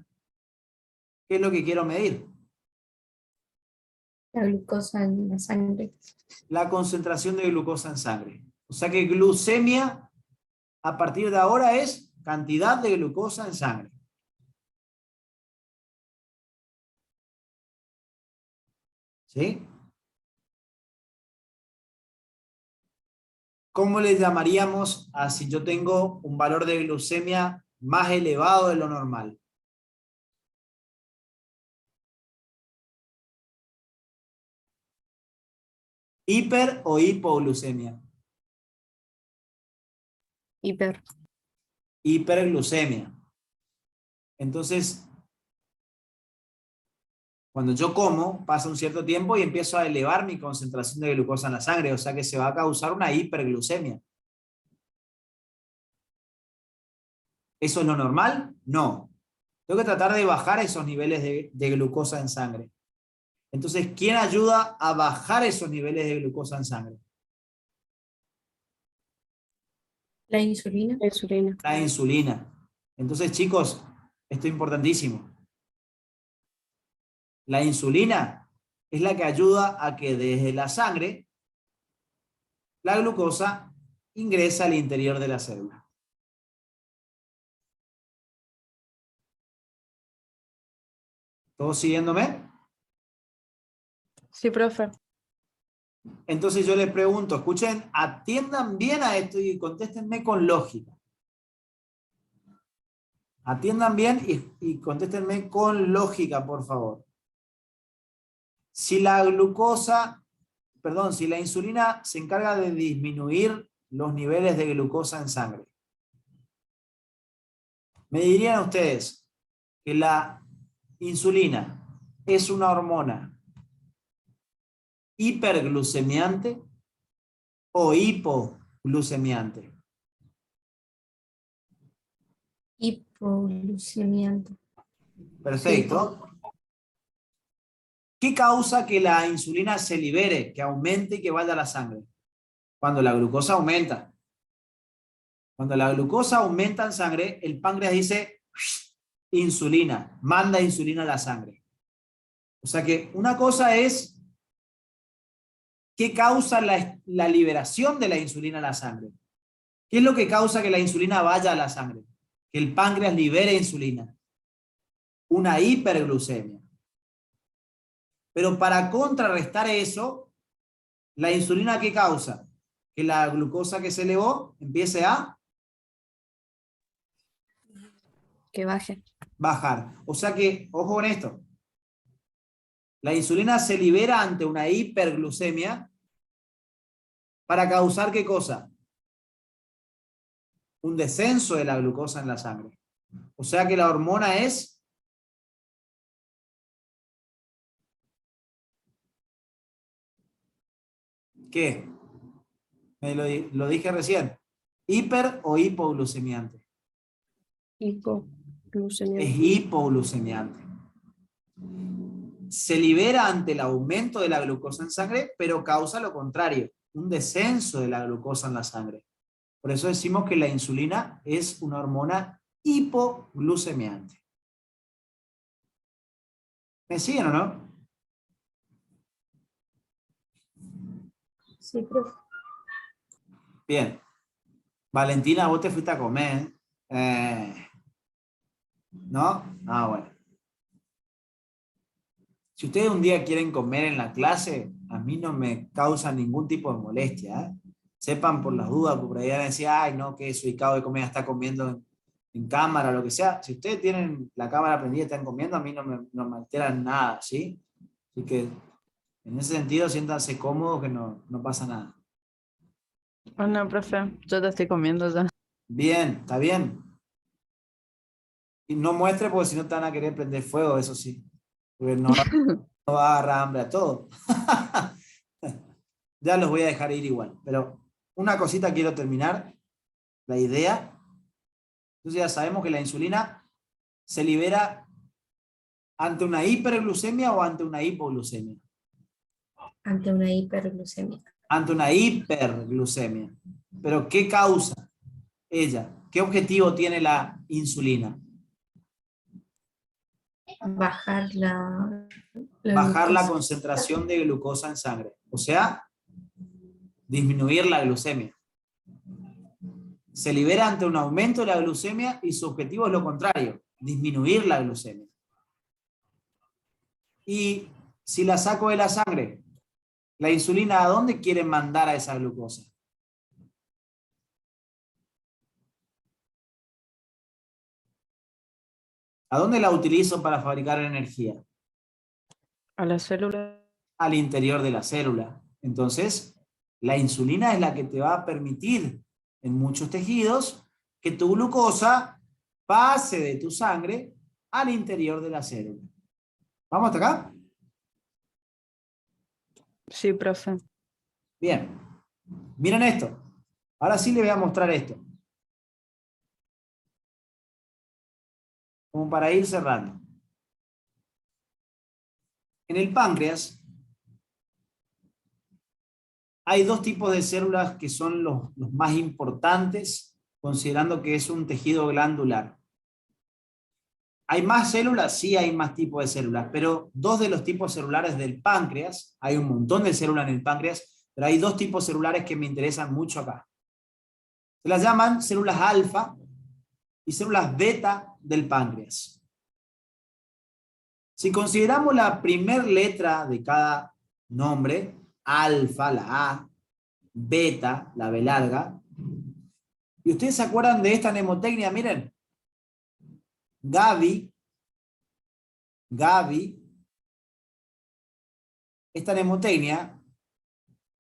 ¿qué es lo que quiero medir? La glucosa en la sangre. La concentración de glucosa en sangre. O sea que glucemia, a partir de ahora, es cantidad de glucosa en sangre. ¿Sí? ¿Cómo le llamaríamos a si yo tengo un valor de glucemia más elevado de lo normal? ¿Hiper o hipoglucemia? Hiper. Hiperglucemia. Entonces, cuando yo como, pasa un cierto tiempo y empiezo a elevar mi concentración de glucosa en la sangre, o sea que se va a causar una hiperglucemia. ¿Eso es lo normal? No. Tengo que tratar de bajar esos niveles de glucosa en sangre. Entonces, ¿quién ayuda a bajar esos niveles de glucosa en sangre? La insulina. La insulina. La insulina. Entonces, chicos, esto es importantísimo. La insulina es la que ayuda a que desde la sangre la glucosa ingresa al interior de la célula. ¿Todos siguiéndome? Sí, profe. Entonces yo les pregunto, escuchen, atiendan bien a esto y contéstenme con lógica. Atiendan bien y contéstenme con lógica, por favor. Si la insulina se encarga de disminuir los niveles de glucosa en sangre, ¿me dirían ustedes que la insulina es una hormona hiperglucemiante o hipoglucemiante? Hipoglucemiante. Perfecto. ¿Qué causa que la insulina se libere, que aumente y que vaya a la sangre? Cuando la glucosa aumenta. Cuando la glucosa aumenta en sangre, el páncreas dice insulina, manda insulina a la sangre. O sea que una cosa es qué causa la liberación de la insulina a la sangre. ¿Qué es lo que causa que la insulina vaya a la sangre? Que el páncreas libere insulina. Una hiperglucemia. Pero para contrarrestar eso, la insulina, ¿qué causa? Que la glucosa que se elevó empiece a Que baje. bajar. O sea que, ojo con esto, la insulina se libera ante una hiperglucemia para causar ¿qué cosa? Un descenso de la glucosa en la sangre. O sea que la hormona es ¿qué? Lo dije recién. ¿Hiper o hipoglucemiante? Hipoglucemia. Es hipoglucemiante. Se libera ante el aumento de la glucosa en sangre, pero causa lo contrario, un descenso de la glucosa en la sangre. Por eso decimos que la insulina es una hormona hipoglucemiante. ¿Me siguen o no? Sí, profe. Bien. Valentina, vos te fuiste a comer. ¿No? Ah, bueno. Si ustedes un día quieren comer en la clase, a mí no me causa ningún tipo de molestia, ¿eh? Sepan por las dudas, porque por ahí van a decir, ay, no, que su ubicado de comida está comiendo en cámara o lo que sea. Si ustedes tienen la cámara prendida y están comiendo, a mí no me alteran nada, ¿sí? Así que, en ese sentido, siéntanse cómodos que no pasa nada. Bueno, profe, yo te estoy comiendo ya. Bien, está bien. Y no muestre porque si no te van a querer prender fuego, eso sí. Porque no va a agarrar hambre a todo. Ya los voy a dejar ir igual. Pero una cosita quiero terminar. La idea. Entonces ya sabemos que la insulina se libera ante una hiperglucemia o ante una hipoglucemia. Ante una hiperglucemia. Ante una hiperglucemia. Pero ¿qué causa ella? ¿Qué objetivo tiene la insulina? Bajar la Bajar la glucosa. concentración de glucosa en sangre. O sea, disminuir la glucemia. Se libera ante un aumento de la glucemia y su objetivo es lo contrario, disminuir la glucemia. Y si la saco de la sangre, la insulina, ¿a dónde quiere mandar a esa glucosa? ¿A dónde la utilizo para fabricar energía? A la célula. Al interior de la célula. Entonces, la insulina es la que te va a permitir en muchos tejidos que tu glucosa pase de tu sangre al interior de la célula. ¿Vamos hasta acá? Sí, profe. Bien. Miren esto. Ahora sí les voy a mostrar esto. Como para ir cerrando. En el páncreas hay dos tipos de células que son los más importantes, considerando que es un tejido glandular. ¿Hay más células? Sí, hay más tipos de células, pero dos de los tipos celulares del páncreas, hay un montón de células en el páncreas, pero hay dos tipos celulares que me interesan mucho acá. Se las llaman células alfa y células beta del páncreas. Si consideramos la primera letra de cada nombre, alfa, la A, beta, la B larga, y ustedes se acuerdan de esta mnemotecnia, miren, Gaby, esta mnemotecnia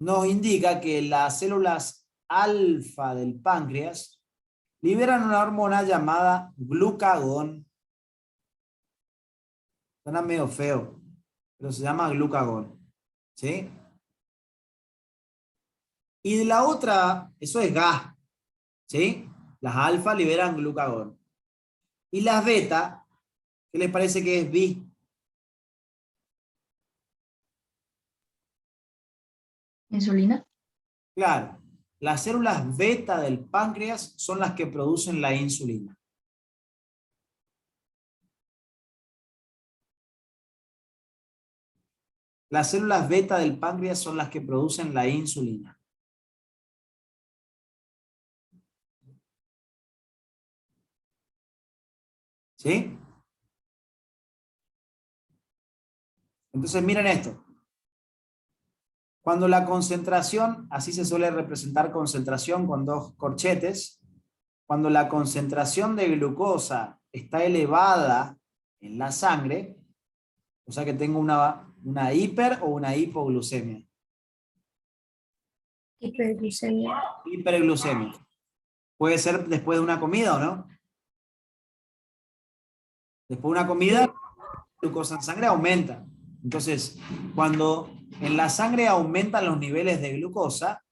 nos indica que las células alfa del páncreas liberan una hormona llamada glucagón. Suena medio feo, pero se llama glucagón. ¿Sí? Y de la otra, eso es gas. ¿Sí? Las alfa liberan glucagón. Y las beta, ¿qué les parece que es bi? ¿Insulina? Claro, las células beta del páncreas son las que producen la insulina. Las células beta del páncreas son las que producen la insulina. ¿Sí? Entonces miren esto. Cuando la concentración, así se suele representar concentración con dos corchetes, cuando la concentración de glucosa está elevada en la sangre, o sea que tengo una hiper o una hipoglucemia. Hiperglucemia. Hiperglucemia. Puede ser después de una comida, ¿o no? Después de una comida, la glucosa en sangre aumenta. Entonces, cuando en la sangre aumentan los niveles de glucosa,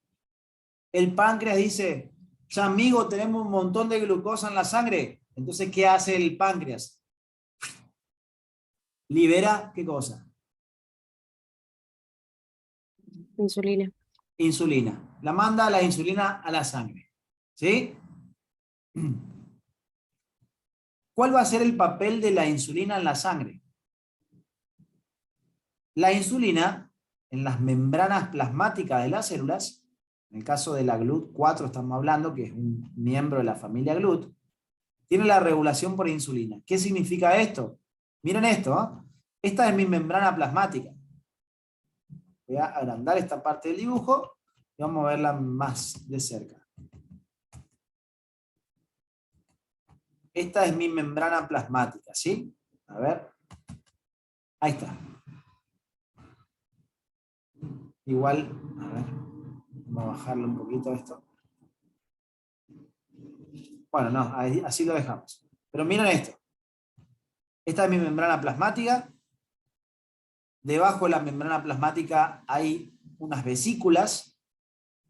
el páncreas dice, ya amigo, tenemos un montón de glucosa en la sangre. Entonces, ¿qué hace el páncreas? Libera, ¿qué cosa? Insulina. Insulina. La manda la insulina a la sangre. ¿Sí? ¿Cuál va a ser el papel de la insulina en la sangre? La insulina, en las membranas plasmáticas de las células, en el caso de la GLUT4 estamos hablando, que es un miembro de la familia GLUT, tiene la regulación por insulina. ¿Qué significa esto? Miren esto, ¿eh? Esta es mi membrana plasmática. Voy a agrandar esta parte del dibujo y vamos a verla más de cerca. Esta es mi membrana plasmática, ¿sí? A ver. Ahí está. Igual, a ver, vamos a bajarle un poquito esto. Bueno, no, así lo dejamos. Pero miren esto. Esta es mi membrana plasmática. Debajo de la membrana plasmática hay unas vesículas.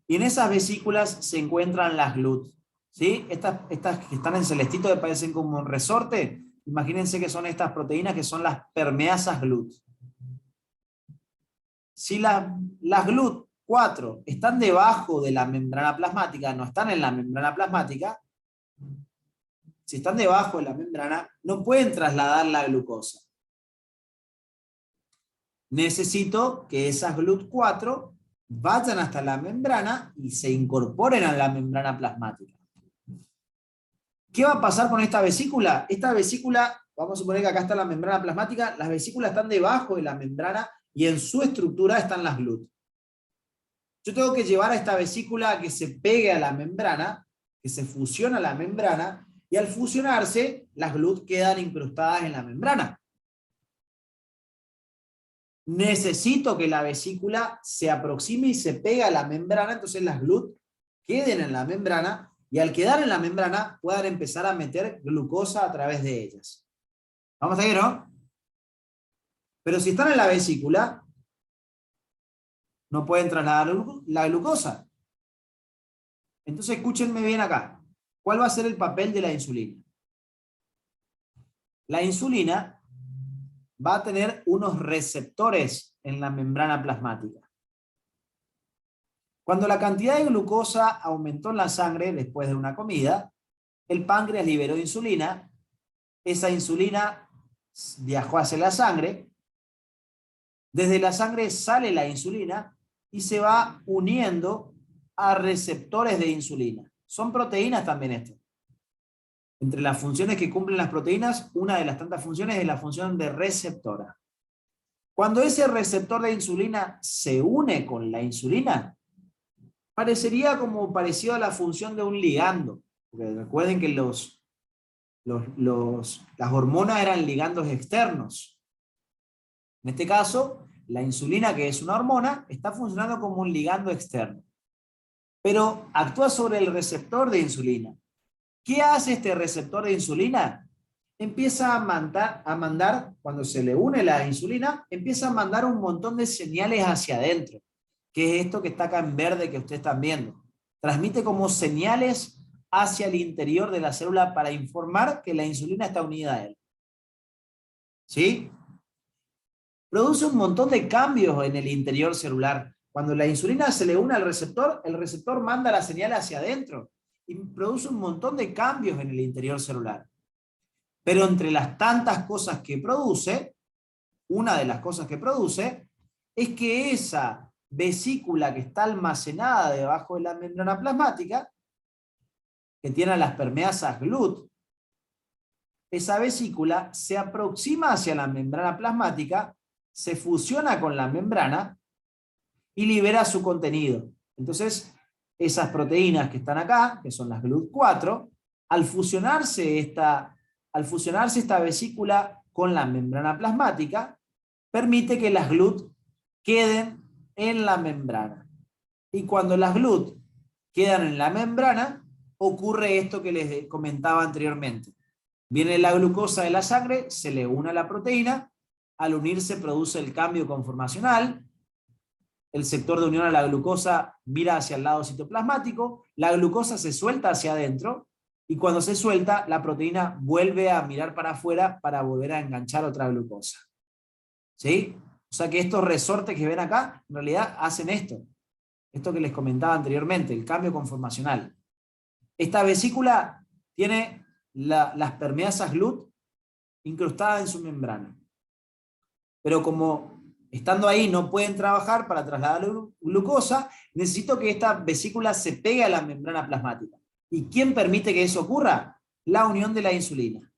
Y en esas vesículas se encuentran las GLUT. ¿Sí? Estas que están en celestito que parecen como un resorte. Imagínense que son estas proteínas que son las permeasas GLUT. Si las GLUT4 están debajo de la membrana plasmática, no están en la membrana plasmática, si están debajo de la membrana, no pueden trasladar la glucosa. Necesito que esas GLUT4 vayan hasta la membrana y se incorporen a la membrana plasmática. ¿Qué va a pasar con esta vesícula? Esta vesícula, vamos a suponer que acá está la membrana plasmática, las vesículas están debajo de la membrana y en su estructura están las GLUT. Yo tengo que llevar a esta vesícula a que se pegue a la membrana, que se fusione a la membrana, y al fusionarse, las GLUT quedan incrustadas en la membrana. necesito que la vesícula se aproxime y se pegue a la membrana, entonces las GLUT queden en la membrana, y al quedar en la membrana puedan empezar a meter glucosa a través de ellas. ¿Vamos a ir, no? Pero si están en la vesícula, no pueden trasladar la glucosa. Entonces escúchenme bien acá. ¿Cuál va a ser el papel de la insulina? La insulina va a tener unos receptores en la membrana plasmática. Cuando la cantidad de glucosa aumentó en la sangre después de una comida, el páncreas liberó insulina, esa insulina viajó hacia la sangre, desde la sangre sale la insulina y se va uniendo a receptores de insulina. Son proteínas también esto. Entre las funciones que cumplen las proteínas, una de las tantas funciones es la función de receptora. Cuando ese receptor de insulina se une con la insulina, parecería como parecido a la función de un ligando. Porque recuerden que las hormonas eran ligandos externos. En este caso, la insulina, que es una hormona, está funcionando como un ligando externo. Pero actúa sobre el receptor de insulina. ¿Qué hace este receptor de insulina? Empieza a mandar, cuando se le une la insulina, empieza a mandar un montón de señales hacia adentro, que es esto que está acá en verde que ustedes están viendo. Transmite como señales hacia el interior de la célula para informar que la insulina está unida a él. ¿Sí? Produce un montón de cambios en el interior celular. Cuando la insulina se le une al receptor, el receptor manda la señal hacia adentro y produce un montón de cambios en el interior celular. Pero entre las tantas cosas que produce, una de las cosas que produce es que esa vesícula que está almacenada debajo de la membrana plasmática, que tiene las permeasas GLUT, esa vesícula se aproxima hacia la membrana plasmática, se fusiona con la membrana y libera su contenido. Entonces, esas proteínas que están acá, que son las GLUT4, al fusionarse esta vesícula con la membrana plasmática, permite que las GLUT queden en la membrana. Y cuando las GLUT quedan en la membrana, ocurre esto que les comentaba anteriormente. Viene la glucosa de la sangre, se le une a la proteína, al unirse produce el cambio conformacional, el sector de unión a la glucosa mira hacia el lado citoplasmático, la glucosa se suelta hacia adentro, y cuando se suelta, la proteína vuelve a mirar para afuera para volver a enganchar otra glucosa. ¿Sí? O sea que estos resortes que ven acá, en realidad hacen esto que les comentaba anteriormente, el cambio conformacional. Esta vesícula tiene las permeasas GLUT incrustadas en su membrana. Pero como estando ahí no pueden trabajar para trasladar la glucosa, necesito que esta vesícula se pegue a la membrana plasmática. ¿Y quién permite que eso ocurra? La unión de la insulina.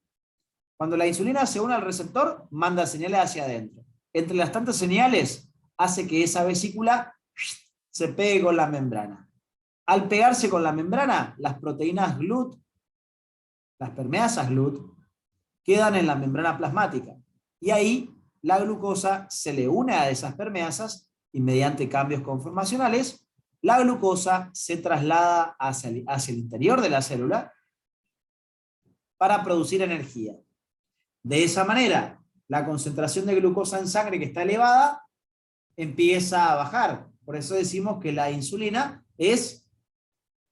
Cuando la insulina se une al receptor, manda señales hacia adentro. Entre las tantas señales, hace que esa vesícula se pegue con la membrana. Al pegarse con la membrana, las proteínas GLUT, las permeasas GLUT, quedan en la membrana plasmática. Y ahí la glucosa se le une a esas permeasas y mediante cambios conformacionales, la glucosa se traslada hacia el interior de la célula para producir energía. De esa manera, la concentración de glucosa en sangre que está elevada empieza a bajar. Por eso decimos que la insulina es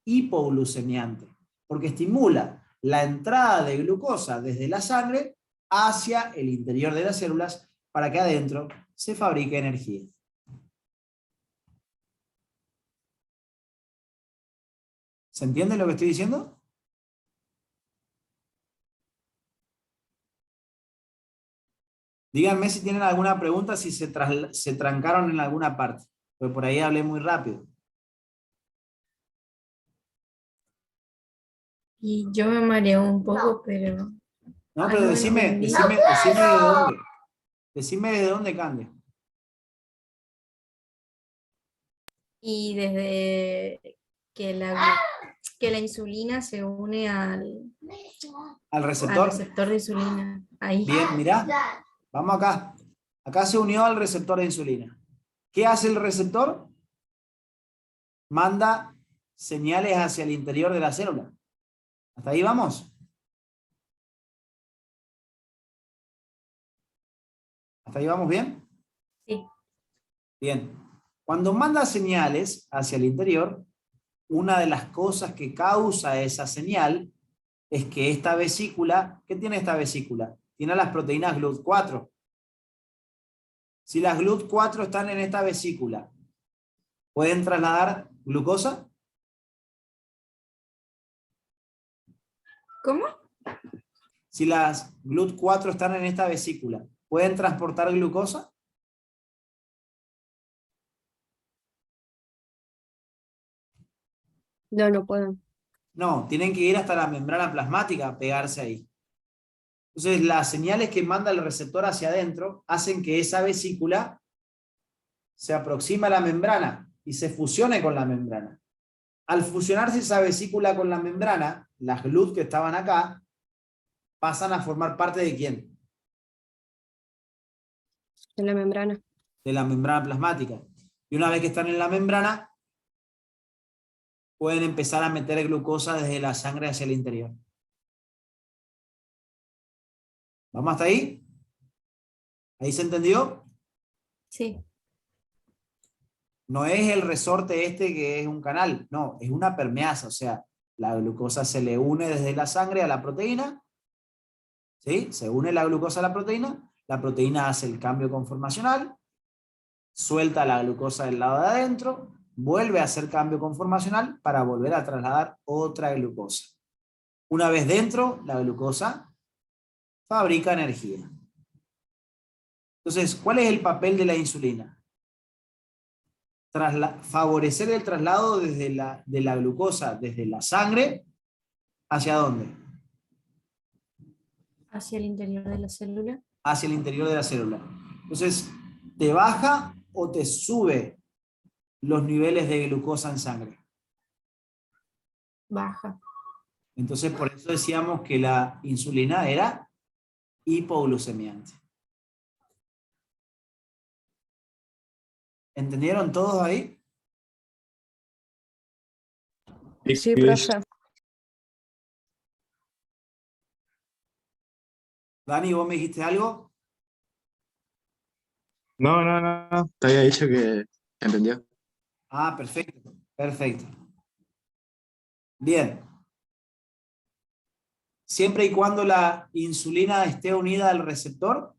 hipoglucemiante, porque estimula la entrada de glucosa desde la sangre hacia el interior de las células para que adentro se fabrique energía. ¿Se entiende lo que estoy diciendo? Díganme si tienen alguna pregunta, si se trancaron en alguna parte, porque por ahí hablé muy rápido. Y yo me mareo un poco, pero... No, pero decime de dónde. Decime de dónde, Candia. Y desde que la insulina se une al Al receptor. receptor de insulina. Ahí. Bien, mirá. Vamos acá. Acá se unió al receptor de insulina. ¿Qué hace el receptor? Manda señales hacia el interior de la célula. ¿Hasta ahí vamos? ¿Hasta ahí vamos bien? Sí. Bien. Cuando manda señales hacia el interior, una de las cosas que causa esa señal es que esta vesícula, ¿qué tiene esta vesícula? Tiene las proteínas GLUT4. Si las GLUT4 están en esta vesícula, ¿pueden trasladar glucosa? ¿Cómo? Si las GLUT4 están en esta vesícula, ¿pueden transportar glucosa? No, no puedo. No, tienen que ir hasta la membrana plasmática a pegarse ahí. Entonces, las señales que manda el receptor hacia adentro hacen que esa vesícula se aproxime a la membrana y se fusione con la membrana. Al fusionarse esa vesícula con la membrana, las GLUT que estaban acá pasan a formar parte ¿de quién? En la membrana. De la membrana plasmática. Y una vez que están en la membrana, pueden empezar a meter glucosa desde la sangre hacia el interior. ¿Vamos hasta ahí? ¿Ahí se entendió? Sí. No es el resorte este que es un canal, no, es una permeasa, o sea, la glucosa se le une desde la sangre a la proteína, ¿sí? Se une la glucosa a la proteína hace el cambio conformacional, suelta la glucosa del lado de adentro, vuelve a hacer cambio conformacional para volver a trasladar otra glucosa. Una vez dentro, la glucosa fabrica energía. Entonces, ¿cuál es el papel de la insulina? Favorecer el traslado de la glucosa desde la sangre, ¿hacia dónde? Hacia el interior de la célula. Hacia el interior de la célula. Entonces, ¿te baja o te sube los niveles de glucosa en sangre? Baja. Entonces, por eso decíamos que la insulina era hipoglucemiante. ¿Entendieron todos ahí? Sí, profe. Dani, ¿vos me dijiste algo? No. Te había dicho que entendió. Ah, perfecto, perfecto. Bien. Siempre y cuando la insulina esté unida al receptor,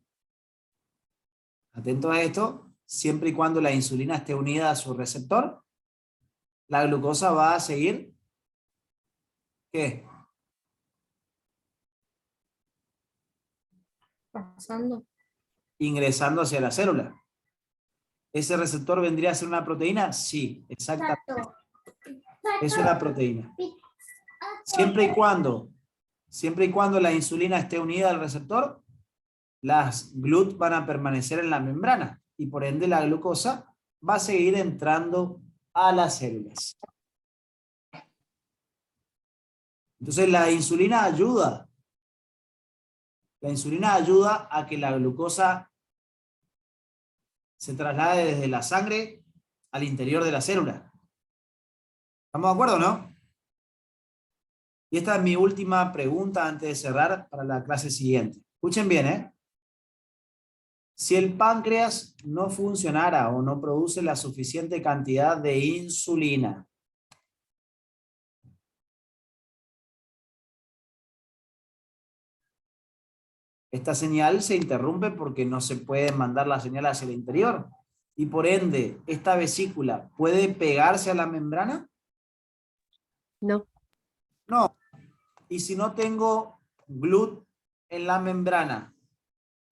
atento a esto, siempre y cuando la insulina esté unida a su receptor, la glucosa va a seguir, ¿qué? Pasando. Ingresando hacia la célula. ¿Ese receptor vendría a ser una proteína? Sí, exactamente. Es una proteína. Siempre y cuando la insulina esté unida al receptor, las GLUT van a permanecer en la membrana y por ende la glucosa va a seguir entrando a las células. Entonces la insulina ayuda. La insulina ayuda a que la glucosa se traslade desde la sangre al interior de la célula. ¿Estamos de acuerdo, no? Y esta es mi última pregunta antes de cerrar para la clase siguiente. Escuchen bien, ¿eh? Si el páncreas no funcionara o no produce la suficiente cantidad de insulina, esta señal se interrumpe porque no se puede mandar la señal hacia el interior. Y por ende, ¿esta vesícula puede pegarse a la membrana? No. No. Y si no tengo GLUT en la membrana,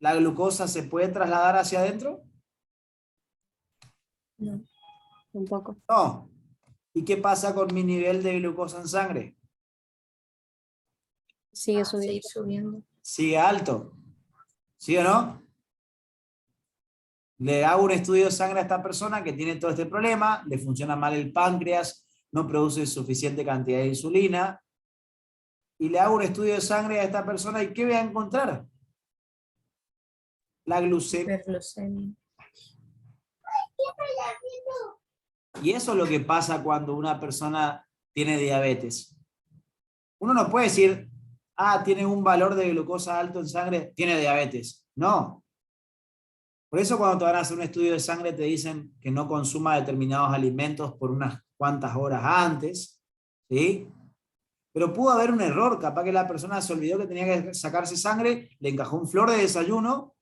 ¿la glucosa se puede trasladar hacia adentro? No. Tampoco. No. ¿Y qué pasa con mi nivel de glucosa en sangre? Sigue Seguir subiendo. subiendo. Sigue alto. ¿Sí o no? Le hago un estudio de sangre a esta persona que tiene todo este problema, le funciona mal el páncreas, no produce suficiente cantidad de insulina, y le hago un estudio de sangre a esta persona, ¿y qué voy a encontrar? la glucemia. Hiperglucemia. Y eso es lo que pasa cuando una persona tiene diabetes. Uno no puede decir, ah, tiene un valor de glucosa alto en sangre, tiene diabetes. No. Por eso cuando te van a hacer un estudio de sangre te dicen que no consuma determinados alimentos por unas cuantas horas antes, ¿sí? Pero pudo haber un error, capaz que la persona se olvidó que tenía que sacarse sangre, le encajó un flor de desayuno.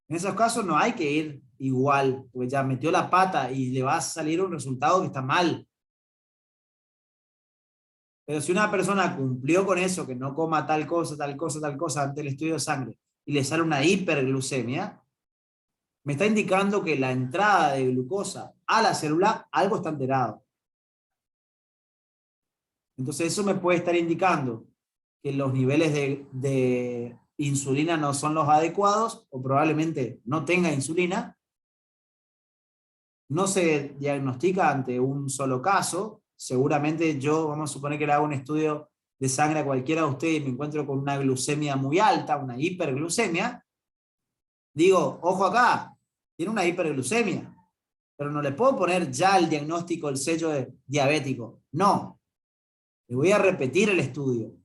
En esos casos no hay que ir igual, porque ya metió la pata y le va a salir un resultado que está mal. Pero si una persona cumplió con eso, que no coma tal cosa, tal cosa, tal cosa ante el estudio de sangre, y le sale una hiperglucemia, me está indicando que la entrada de glucosa a la célula, algo está alterado. Entonces eso me puede estar indicando que los niveles de insulina no son los adecuados, o probablemente no tenga insulina. No se diagnostica ante un solo caso. Seguramente yo, vamos a suponer que le hago un estudio de sangre a cualquiera de ustedes y me encuentro con una glucemia muy alta, una hiperglucemia. Digo, ojo acá, tiene una hiperglucemia, pero no le puedo poner ya el diagnóstico, el sello de diabético. No, le voy a repetir el estudio.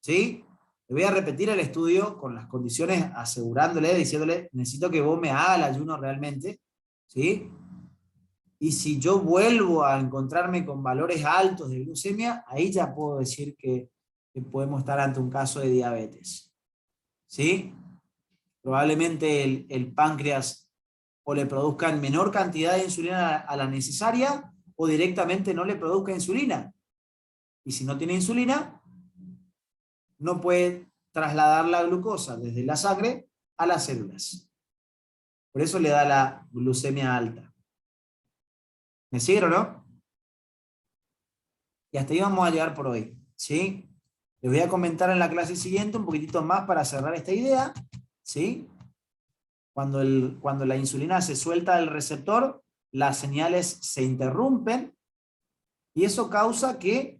¿Sí? Le voy a repetir el estudio con las condiciones, asegurándole, diciéndole, necesito que vos me hagas el ayuno realmente. ¿Sí? Y si yo vuelvo a encontrarme con valores altos de glucemia, ahí ya puedo decir que podemos estar ante un caso de diabetes. ¿Sí? Probablemente el páncreas o le produzca en menor cantidad de insulina a la necesaria, o directamente no le produzca insulina. Y si no tiene insulina, no puede trasladar la glucosa desde la sangre a las células. Por eso le da la glucemia alta. ¿Me siguen o no? Y hasta ahí vamos a llegar por hoy, ¿sí? Les voy a comentar en la clase siguiente un poquitito más para cerrar esta idea, ¿sí? Cuando la insulina se suelta del receptor, las señales se interrumpen y eso causa que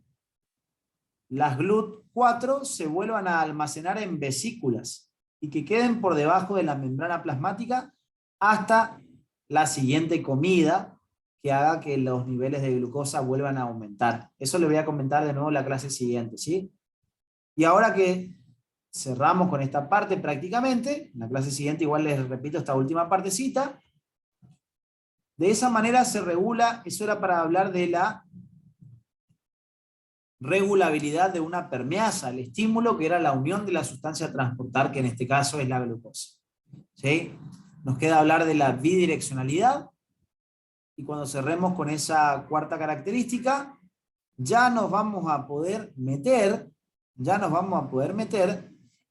las GLUT4 se vuelvan a almacenar en vesículas y que queden por debajo de la membrana plasmática hasta la siguiente comida, que haga que los niveles de glucosa vuelvan a aumentar. Eso le voy a comentar de nuevo en la clase siguiente, ¿sí? Y ahora que cerramos con esta parte prácticamente, en la clase siguiente igual les repito esta última partecita, de esa manera se regula, eso era para hablar de la regulabilidad de una permeasa, el estímulo que era la unión de la sustancia a transportar, que en este caso es la glucosa. ¿Sí? Nos queda hablar de la bidireccionalidad, y cuando cerremos con esa cuarta característica, ya nos vamos a poder meter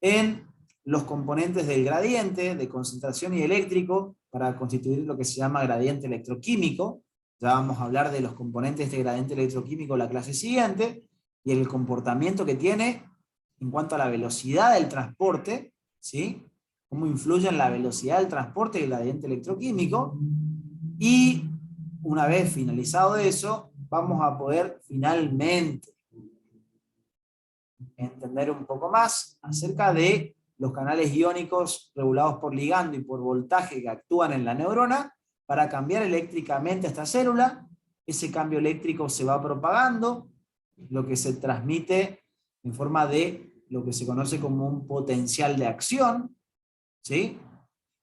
en los componentes del gradiente de concentración y eléctrico para constituir lo que se llama gradiente electroquímico. Ya vamos a hablar de los componentes de este gradiente electroquímico en la clase siguiente, y el comportamiento que tiene en cuanto a la velocidad del transporte, ¿sí? Cómo influye en la velocidad del transporte el gradiente electroquímico. Y una vez finalizado eso, vamos a poder finalmente entender un poco más acerca de los canales iónicos regulados por ligando y por voltaje que actúan en la neurona para cambiar eléctricamente a esta célula. Ese cambio eléctrico se va propagando, lo que se transmite en forma de lo que se conoce como un potencial de acción, ¿sí?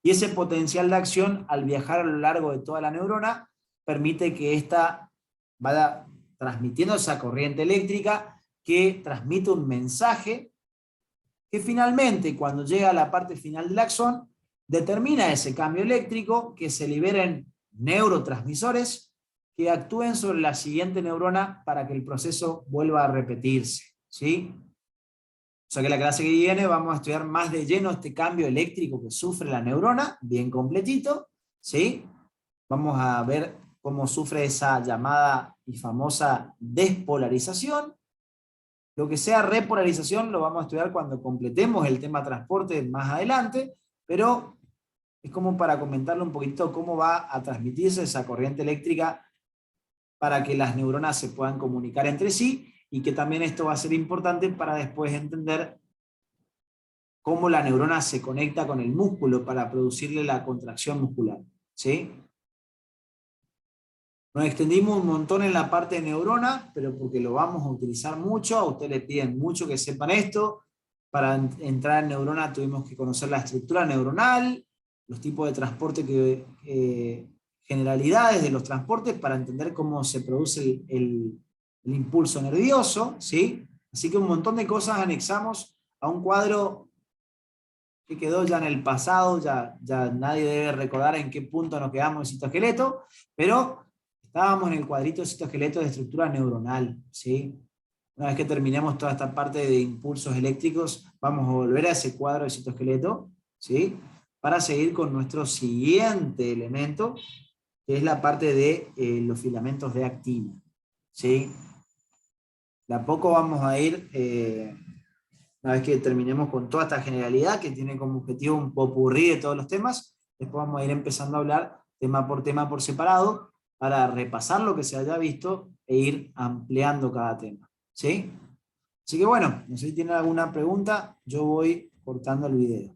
Y ese potencial de acción, al viajar a lo largo de toda la neurona, permite que ésta vaya transmitiendo esa corriente eléctrica que transmite un mensaje que finalmente, cuando llega a la parte final del axón, determina ese cambio eléctrico, que se liberen neurotransmisores que actúen sobre la siguiente neurona para que el proceso vuelva a repetirse, ¿sí? O sea que la clase que viene vamos a estudiar más de lleno este cambio eléctrico que sufre la neurona, bien completito, ¿sí? Vamos a ver cómo sufre esa llamada y famosa despolarización. Lo que sea repolarización lo vamos a estudiar cuando completemos el tema transporte más adelante, pero es como para comentarle un poquito cómo va a transmitirse esa corriente eléctrica para que las neuronas se puedan comunicar entre sí, y que también esto va a ser importante para después entender cómo la neurona se conecta con el músculo para producirle la contracción muscular, ¿sí? Nos extendimos un montón en la parte de neurona, pero porque lo vamos a utilizar mucho, a ustedes les piden mucho que sepan esto. Para entrar en neurona tuvimos que conocer la estructura neuronal, los tipos de transporte, generalidades de los transportes para entender cómo se produce el impulso nervioso, ¿sí? Así que un montón de cosas anexamos a un cuadro que quedó ya en el pasado, ya nadie debe recordar en qué punto nos quedamos en citoesqueleto, pero estábamos en el cuadrito de citoesqueleto de estructura neuronal, ¿sí? Una vez que terminemos toda esta parte de impulsos eléctricos, vamos a volver a ese cuadro de citoesqueleto, ¿sí? Para seguir con nuestro siguiente elemento, que es la parte de los filamentos de actina, ¿sí? De a poco vamos a ir, una vez que terminemos con toda esta generalidad, que tiene como objetivo un popurrí de todos los temas, después vamos a ir empezando a hablar tema por separado, para repasar lo que se haya visto e ir ampliando cada tema, ¿sí? Así que bueno, no sé si tienen alguna pregunta, yo voy cortando el video.